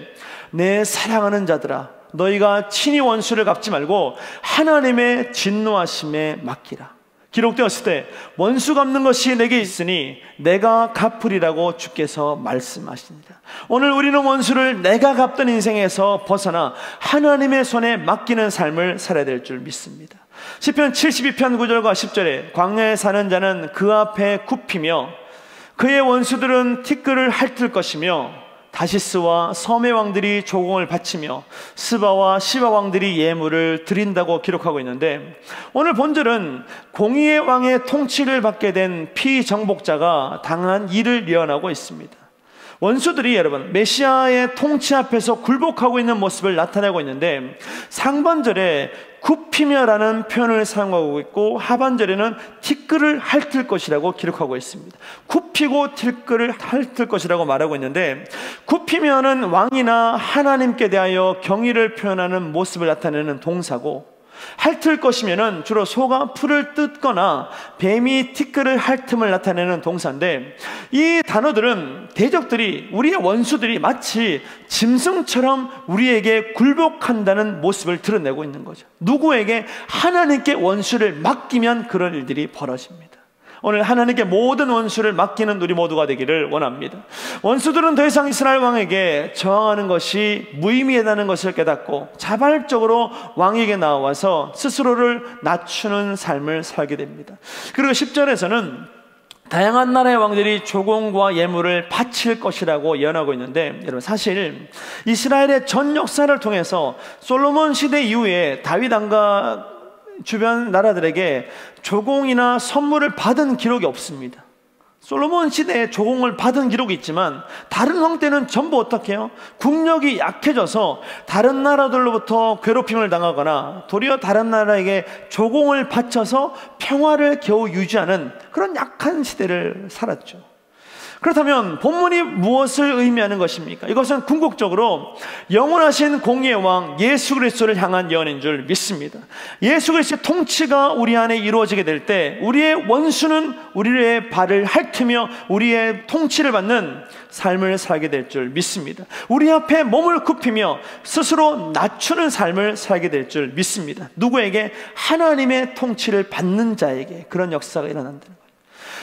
내 사랑하는 자들아 너희가 친히 원수를 갚지 말고 하나님의 진노하심에 맡기라. 기록되었을 때 원수 갚는 것이 내게 있으니 내가 갚으리라고 주께서 말씀하십니다. 오늘 우리는 원수를 내가 갚던 인생에서 벗어나 하나님의 손에 맡기는 삶을 살아야 될 줄 믿습니다. 시편 72편 9절과 10절에 광야에 사는 자는 그 앞에 굽히며 그의 원수들은 티끌을 핥을 것이며 다시스와 섬의 왕들이 조공을 바치며 스바와 시바 왕들이 예물을 드린다고 기록하고 있는데, 오늘 본절은 공의의 왕의 통치를 받게 된 피정복자가 당한 일을 예언하고 있습니다. 원수들이 여러분 메시아의 통치 앞에서 굴복하고 있는 모습을 나타내고 있는데, 상반절에 굽히며라는 표현을 사용하고 있고 하반절에는 티끌을 핥을 것이라고 기록하고 있습니다. 굽히고 티끌을 핥을 것이라고 말하고 있는데, 굽히며는 왕이나 하나님께 대하여 경의를 표현하는 모습을 나타내는 동사고, 핥을 것이면은 주로 소가 풀을 뜯거나 뱀이 티끌을 핥음을 나타내는 동사인데, 이 단어들은 대적들이, 우리의 원수들이 마치 짐승처럼 우리에게 굴복한다는 모습을 드러내고 있는 거죠. 누구에게? 하나님께 원수를 맡기면 그런 일들이 벌어집니다. 오늘 하나님께 모든 원수를 맡기는 우리 모두가 되기를 원합니다. 원수들은 더 이상 이스라엘 왕에게 저항하는 것이 무의미하다는 것을 깨닫고 자발적으로 왕에게 나와서 스스로를 낮추는 삶을 살게 됩니다. 그리고 10절에서는 다양한 나라의 왕들이 조공과 예물을 바칠 것이라고 예언하고 있는데, 여러분 사실 이스라엘의 전 역사를 통해서 솔로몬 시대 이후에 다윗 왕과 주변 나라들에게 조공이나 선물을 받은 기록이 없습니다. 솔로몬 시대에 조공을 받은 기록이 있지만 다른 왕 때는 전부 어떻게 해요? 국력이 약해져서 다른 나라들로부터 괴롭힘을 당하거나 도리어 다른 나라에게 조공을 바쳐서 평화를 겨우 유지하는 그런 약한 시대를 살았죠. 그렇다면 본문이 무엇을 의미하는 것입니까? 이것은 궁극적으로 영원하신 공의의 왕 예수 그리스도를 향한 예언인 줄 믿습니다. 예수 그리스도의 통치가 우리 안에 이루어지게 될 때 우리의 원수는 우리의 발을 핥으며 우리의 통치를 받는 삶을 살게 될 줄 믿습니다. 우리 앞에 몸을 굽히며 스스로 낮추는 삶을 살게 될 줄 믿습니다. 누구에게? 하나님의 통치를 받는 자에게 그런 역사가 일어난다는 거예요.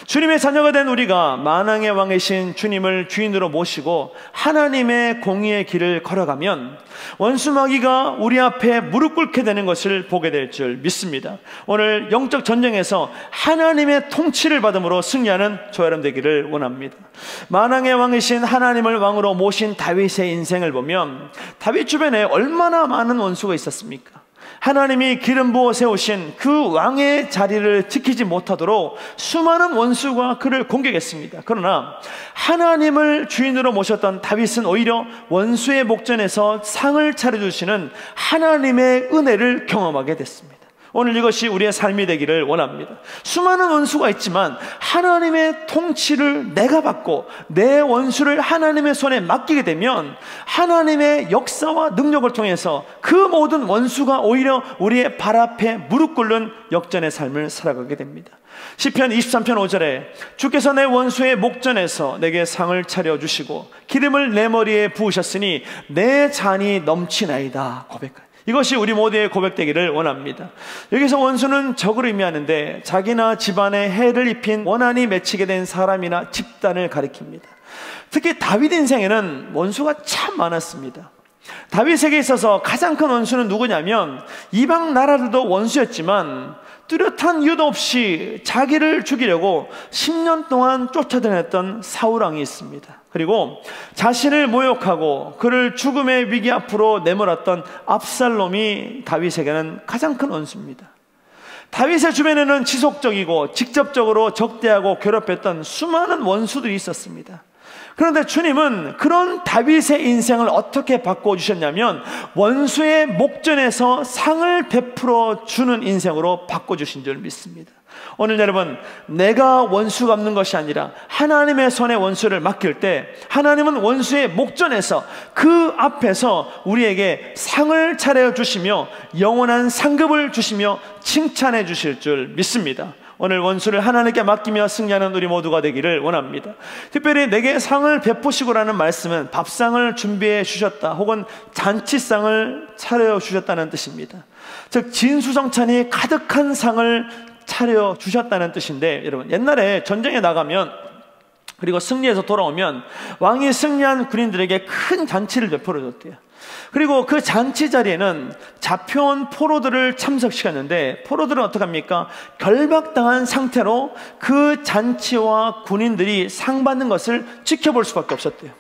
주님의 자녀가 된 우리가 만왕의 왕이신 주님을 주인으로 모시고 하나님의 공의의 길을 걸어가면 원수 마귀가 우리 앞에 무릎 꿇게 되는 것을 보게 될 줄 믿습니다. 오늘 영적 전쟁에서 하나님의 통치를 받음으로 승리하는 저와 여러분 되기를 원합니다. 만왕의 왕이신 하나님을 왕으로 모신 다윗의 인생을 보면 다윗 주변에 얼마나 많은 원수가 있었습니까? 하나님이 기름 부어 세우신 그 왕의 자리를 지키지 못하도록 수많은 원수가 그를 공격했습니다. 그러나 하나님을 주인으로 모셨던 다윗은 오히려 원수의 목전에서 상을 차려주시는 하나님의 은혜를 경험하게 됐습니다. 오늘 이것이 우리의 삶이 되기를 원합니다. 수많은 원수가 있지만 하나님의 통치를 내가 받고 내 원수를 하나님의 손에 맡기게 되면 하나님의 역사와 능력을 통해서 그 모든 원수가 오히려 우리의 발 앞에 무릎 꿇는 역전의 삶을 살아가게 됩니다. 시편 23편 5절에 주께서 내 원수의 목전에서 내게 상을 차려주시고 기름을 내 머리에 부으셨으니 내 잔이 넘치나이다 고백하여. 이것이 우리 모두의 고백되기를 원합니다. 여기서 원수는 적을 의미하는데 자기나 집안에 해를 입힌 원한이 맺히게 된 사람이나 집단을 가리킵니다. 특히 다윗 인생에는 원수가 참 많았습니다. 다윗에게 있어서 가장 큰 원수는 누구냐면 이방 나라들도 원수였지만 뚜렷한 이유도 없이 자기를 죽이려고 10년 동안 쫓아다녔던 사울왕이 있습니다. 그리고 자신을 모욕하고 그를 죽음의 위기 앞으로 내몰았던 압살롬이 다윗에게는 가장 큰 원수입니다. 다윗의 주변에는 지속적이고 직접적으로 적대하고 괴롭혔던 수많은 원수들이 있었습니다. 그런데 주님은 그런 다윗의 인생을 어떻게 바꿔주셨냐면 원수의 목전에서 상을 베풀어 주는 인생으로 바꿔주신 줄 믿습니다. 오늘 여러분, 내가 원수 갚는 것이 아니라 하나님의 손에 원수를 맡길 때 하나님은 원수의 목전에서 그 앞에서 우리에게 상을 차려 주시며 영원한 상급을 주시며 칭찬해 주실 줄 믿습니다. 오늘 원수를 하나님께 맡기며 승리하는 우리 모두가 되기를 원합니다. 특별히 내게 상을 베푸시고라는 말씀은 밥상을 준비해 주셨다 혹은 잔치상을 차려 주셨다는 뜻입니다. 즉 진수성찬이 가득한 상을 차려 주셨다는 뜻인데, 여러분 옛날에 전쟁에 나가면 그리고 승리해서 돌아오면 왕이 승리한 군인들에게 큰 잔치를 베풀어 줬대요. 그리고 그 잔치 자리에는 잡혀온 포로들을 참석시켰는데, 포로들은 어떻게 합니까? 결박당한 상태로 그 잔치와 군인들이 상 받는 것을 지켜볼 수밖에 없었대요.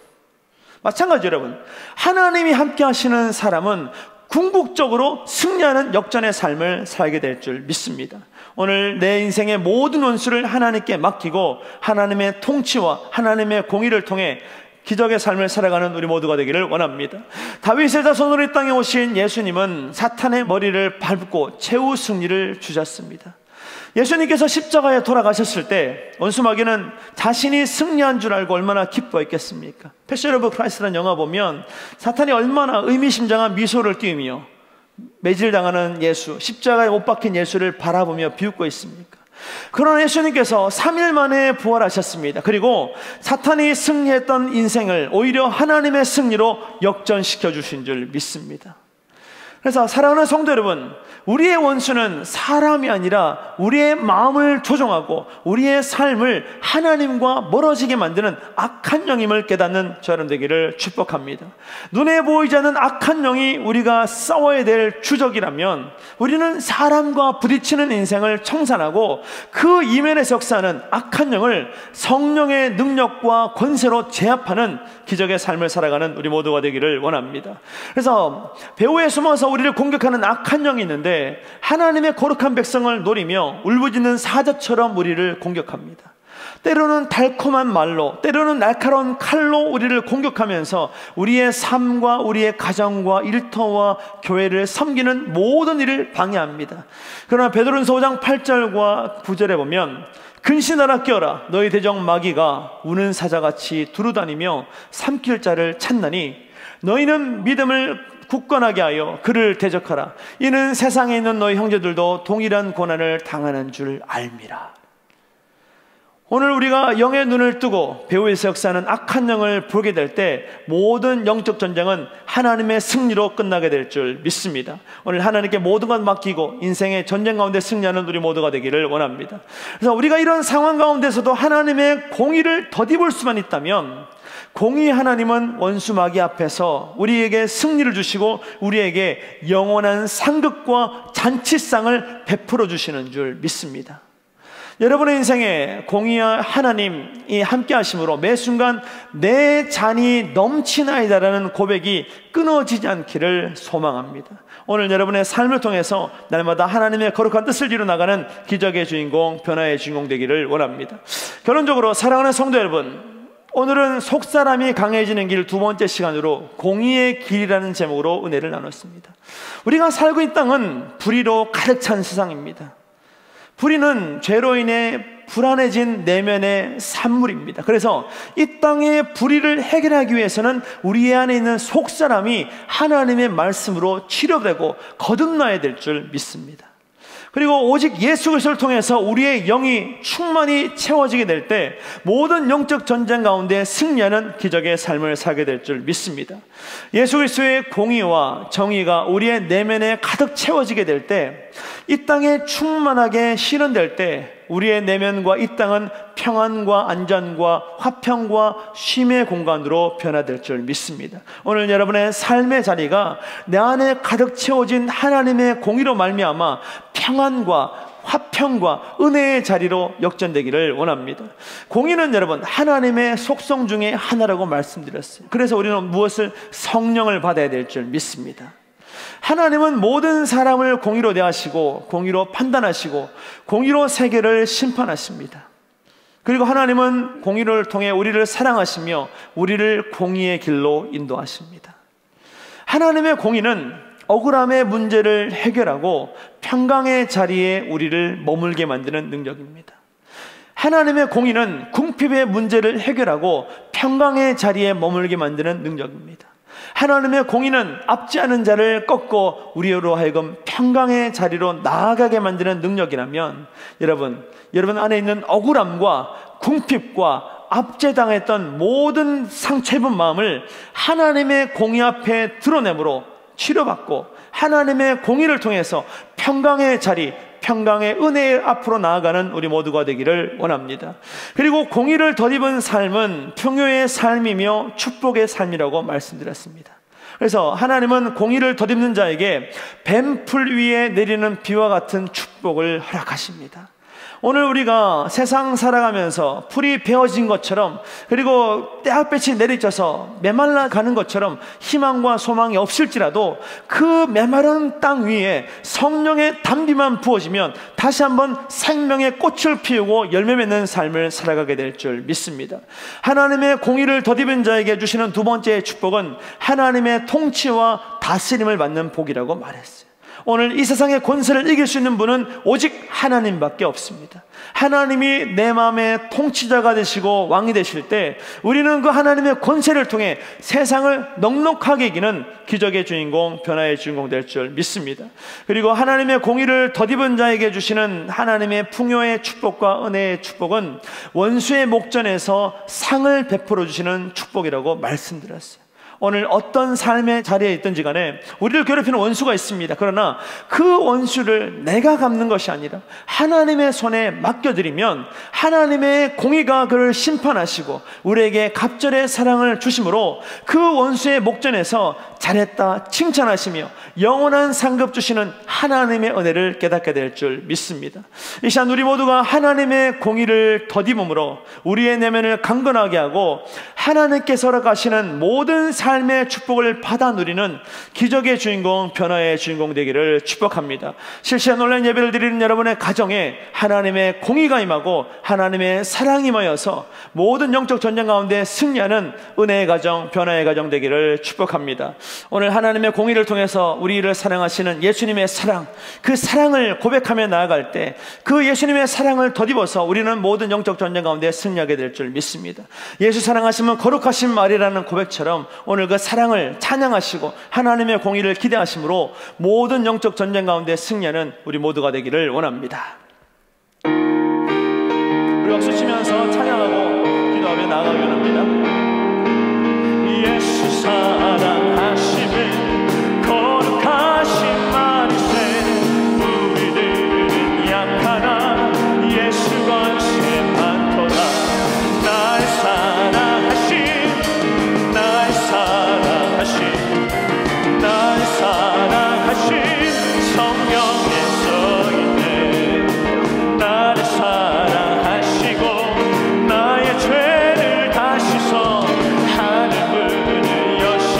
마찬가지 여러분, 하나님이 함께 하시는 사람은 궁극적으로 승리하는 역전의 삶을 살게 될 줄 믿습니다. 오늘 내 인생의 모든 원수를 하나님께 맡기고 하나님의 통치와 하나님의 공의를 통해 기적의 삶을 살아가는 우리 모두가 되기를 원합니다. 다윗의 자손으로 이 땅에 오신 예수님은 사탄의 머리를 밟고 최후 승리를 주셨습니다. 예수님께서 십자가에 돌아가셨을 때 원수 마귀는 자신이 승리한 줄 알고 얼마나 기뻐했겠습니까? 패션 오브 크라이스트라는 영화 보면 사탄이 얼마나 의미심장한 미소를 띄우며 매질당하는 예수, 십자가에 못 박힌 예수를 바라보며 비웃고 있습니까? 그러나 예수님께서 3일 만에 부활하셨습니다. 그리고 사탄이 승리했던 인생을 오히려 하나님의 승리로 역전시켜 주신 줄 믿습니다. 그래서 사랑하는 성도 여러분, 우리의 원수는 사람이 아니라 우리의 마음을 조종하고 우리의 삶을 하나님과 멀어지게 만드는 악한 영임을 깨닫는 저 여러분 되기를 축복합니다. 눈에 보이지 않는 악한 영이 우리가 싸워야 될 주적이라면 우리는 사람과 부딪히는 인생을 청산하고 그 이면에서 역사하는 악한 영을 성령의 능력과 권세로 제압하는 기적의 삶을 살아가는 우리 모두가 되기를 원합니다. 그래서 배후에 숨어서 우리를 공격하는 악한 영이 있는데 하나님의 거룩한 백성을 노리며 울부짖는 사자처럼 우리를 공격합니다. 때로는 달콤한 말로, 때로는 날카로운 칼로 우리를 공격하면서 우리의 삶과 우리의 가정과 일터와 교회를 섬기는 모든 일을 방해합니다. 그러나 베드로전서 5장 8절과 9절에 보면 근신하라 깨어라, 너희 대적 마귀가 우는 사자같이 두루다니며 삼킬 자를 찾나니 너희는 믿음을 굳건하게 하여 그를 대적하라. 이는 세상에 있는 너희 형제들도 동일한 고난을 당하는 줄 알미라. 오늘 우리가 영의 눈을 뜨고 배후에서 역사하는 악한 영을 보게 될 때 모든 영적 전쟁은 하나님의 승리로 끝나게 될 줄 믿습니다. 오늘 하나님께 모든 것 맡기고 인생의 전쟁 가운데 승리하는 우리 모두가 되기를 원합니다. 그래서 우리가 이런 상황 가운데서도 하나님의 공의를 덧입을 수만 있다면, 공의 하나님은 원수 마귀 앞에서 우리에게 승리를 주시고 우리에게 영원한 상급과 잔치상을 베풀어 주시는 줄 믿습니다. 여러분의 인생에 공의와 하나님이 함께 하심으로 매 순간 내 잔이 넘치나이다라는 고백이 끊어지지 않기를 소망합니다. 오늘 여러분의 삶을 통해서 날마다 하나님의 거룩한 뜻을 이루나가는 기적의 주인공, 변화의 주인공 되기를 원합니다. 결론적으로 사랑하는 성도 여러분, 오늘은 속사람이 강해지는 길 두 번째 시간으로 공의의 길이라는 제목으로 은혜를 나눴습니다. 우리가 살고 있는 땅은 불의로 가득 찬 세상입니다. 불의는 죄로 인해 불안해진 내면의 산물입니다. 그래서 이 땅의 불의를 해결하기 위해서는 우리 안에 있는 속사람이 하나님의 말씀으로 치료되고 거듭나야 될 줄 믿습니다. 그리고 오직 예수 그리스도를 통해서 우리의 영이 충만히 채워지게 될 때 모든 영적 전쟁 가운데 승리하는 기적의 삶을 살게 될 줄 믿습니다. 예수 그리스도의 공의와 정의가 우리의 내면에 가득 채워지게 될 때, 이 땅에 충만하게 실현될 때 우리의 내면과 이 땅은 평안과 안전과 화평과 쉼의 공간으로 변화될 줄 믿습니다. 오늘 여러분의 삶의 자리가 내 안에 가득 채워진 하나님의 공의로 말미암아 평안과 화평과 은혜의 자리로 역전되기를 원합니다. 공의는 여러분 하나님의 속성 중에 하나라고 말씀드렸어요. 그래서 우리는 무엇을? 성령을 받아야 될 줄 믿습니다. 하나님은 모든 사람을 공의로 대하시고 공의로 판단하시고 공의로 세계를 심판하십니다. 그리고 하나님은 공의를 통해 우리를 사랑하시며 우리를 공의의 길로 인도하십니다. 하나님의 공의는 억울함의 문제를 해결하고 평강의 자리에 우리를 머물게 만드는 능력입니다. 하나님의 공의는 궁핍의 문제를 해결하고 평강의 자리에 머물게 만드는 능력입니다. 하나님의 공의는 앞지 않은 자를 꺾고 우리로 하여금 평강의 자리로 나아가게 만드는 능력이라면 여러분 안에 있는 억울함과 궁핍과 압제당했던 모든 상처 입은 마음을 하나님의 공의 앞에 드러내므로 치료받고 하나님의 공의를 통해서 평강의 자리, 평강의 은혜 앞으로 나아가는 우리 모두가 되기를 원합니다. 그리고 공의를 덧입은 삶은 풍요의 삶이며 축복의 삶이라고 말씀드렸습니다. 그래서 하나님은 공의를 덧입는 자에게 뱀풀 위에 내리는 비와 같은 축복을 허락하십니다. 오늘 우리가 세상 살아가면서 풀이 베어진 것처럼 그리고 떼약볕이 내리쳐서 메말라 가는 것처럼 희망과 소망이 없을지라도 그 메마른 땅 위에 성령의 단비만 부어지면 다시 한번 생명의 꽃을 피우고 열매 맺는 삶을 살아가게 될 줄 믿습니다. 하나님의 공의를 덧입은 자에게 주시는 두 번째 축복은 하나님의 통치와 다스림을 받는 복이라고 말했어요. 오늘 이 세상의 권세를 이길 수 있는 분은 오직 하나님밖에 없습니다. 하나님이 내 마음의 통치자가 되시고 왕이 되실 때 우리는 그 하나님의 권세를 통해 세상을 넉넉하게 이기는 기적의 주인공, 변화의 주인공 될 줄 믿습니다. 그리고 하나님의 공의를 덧입은 자에게 주시는 하나님의 풍요의 축복과 은혜의 축복은 원수의 목전에서 상을 베풀어 주시는 축복이라고 말씀드렸어요. 오늘 어떤 삶의 자리에 있든지 간에 우리를 괴롭히는 원수가 있습니다. 그러나 그 원수를 내가 갚는 것이 아니라 하나님의 손에 맡겨드리면 하나님의 공의가 그를 심판하시고 우리에게 갑절의 사랑을 주심으로 그 원수의 목전에서 잘했다 칭찬하시며 영원한 상급 주시는 하나님의 은혜를 깨닫게 될 줄 믿습니다. 이 시간 우리 모두가 하나님의 공의를 덧입음으로 우리의 내면을 강건하게 하고 하나님께서 허락하시는 모든 삶의 축복을 받아 누리는 기적의 주인공, 변화의 주인공 되기를 축복합니다. 실시간 온라인 예배를 드리는 여러분의 가정에 하나님의 공의가 임하고 하나님의 사랑이 임하여서 모든 영적 전쟁 가운데 승리하는 은혜의 가정, 변화의 가정 되기를 축복합니다. 오늘 하나님의 공의를 통해서 우리를 사랑하시는 예수님의 사랑, 그 사랑을 고백하며 나아갈 때 그 예수님의 사랑을 덧입어서 우리는 모든 영적 전쟁 가운데 승리하게 될 줄 믿습니다. 예수 사랑하시면 거룩하신 말이라는 고백처럼 오늘 그 사랑을 찬양하시고 하나님의 공의를 기대하심으로 모든 영적 전쟁 가운데 승리하는 우리 모두가 되기를 원합니다. 우리 박수 치면서 찬양하고 기도하며 나아가기 원합니다. 예수 사랑하심은 거룩하신 말이세 우리들은 약하나 예수 관심 많도다. 날 사랑하신 성령의 서인네 나를 사랑하시고 나의 죄를 다 씻어 하늘 문을 여시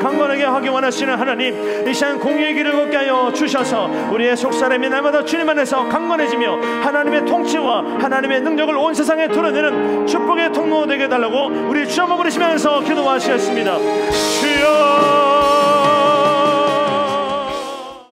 강건하게 하기 원하시는 하나님, 이 시간 공의의 길을 걷게 하여 주셔서 우리의 속사람이 날마다 주님 안에서 강건해지며 하나님의 통치와 하나님의 능력을 온 세상에 드러내는 축복의 통로 되게 해달라고 우리 주 한번 부르시면서 기도하시겠습니다. 주여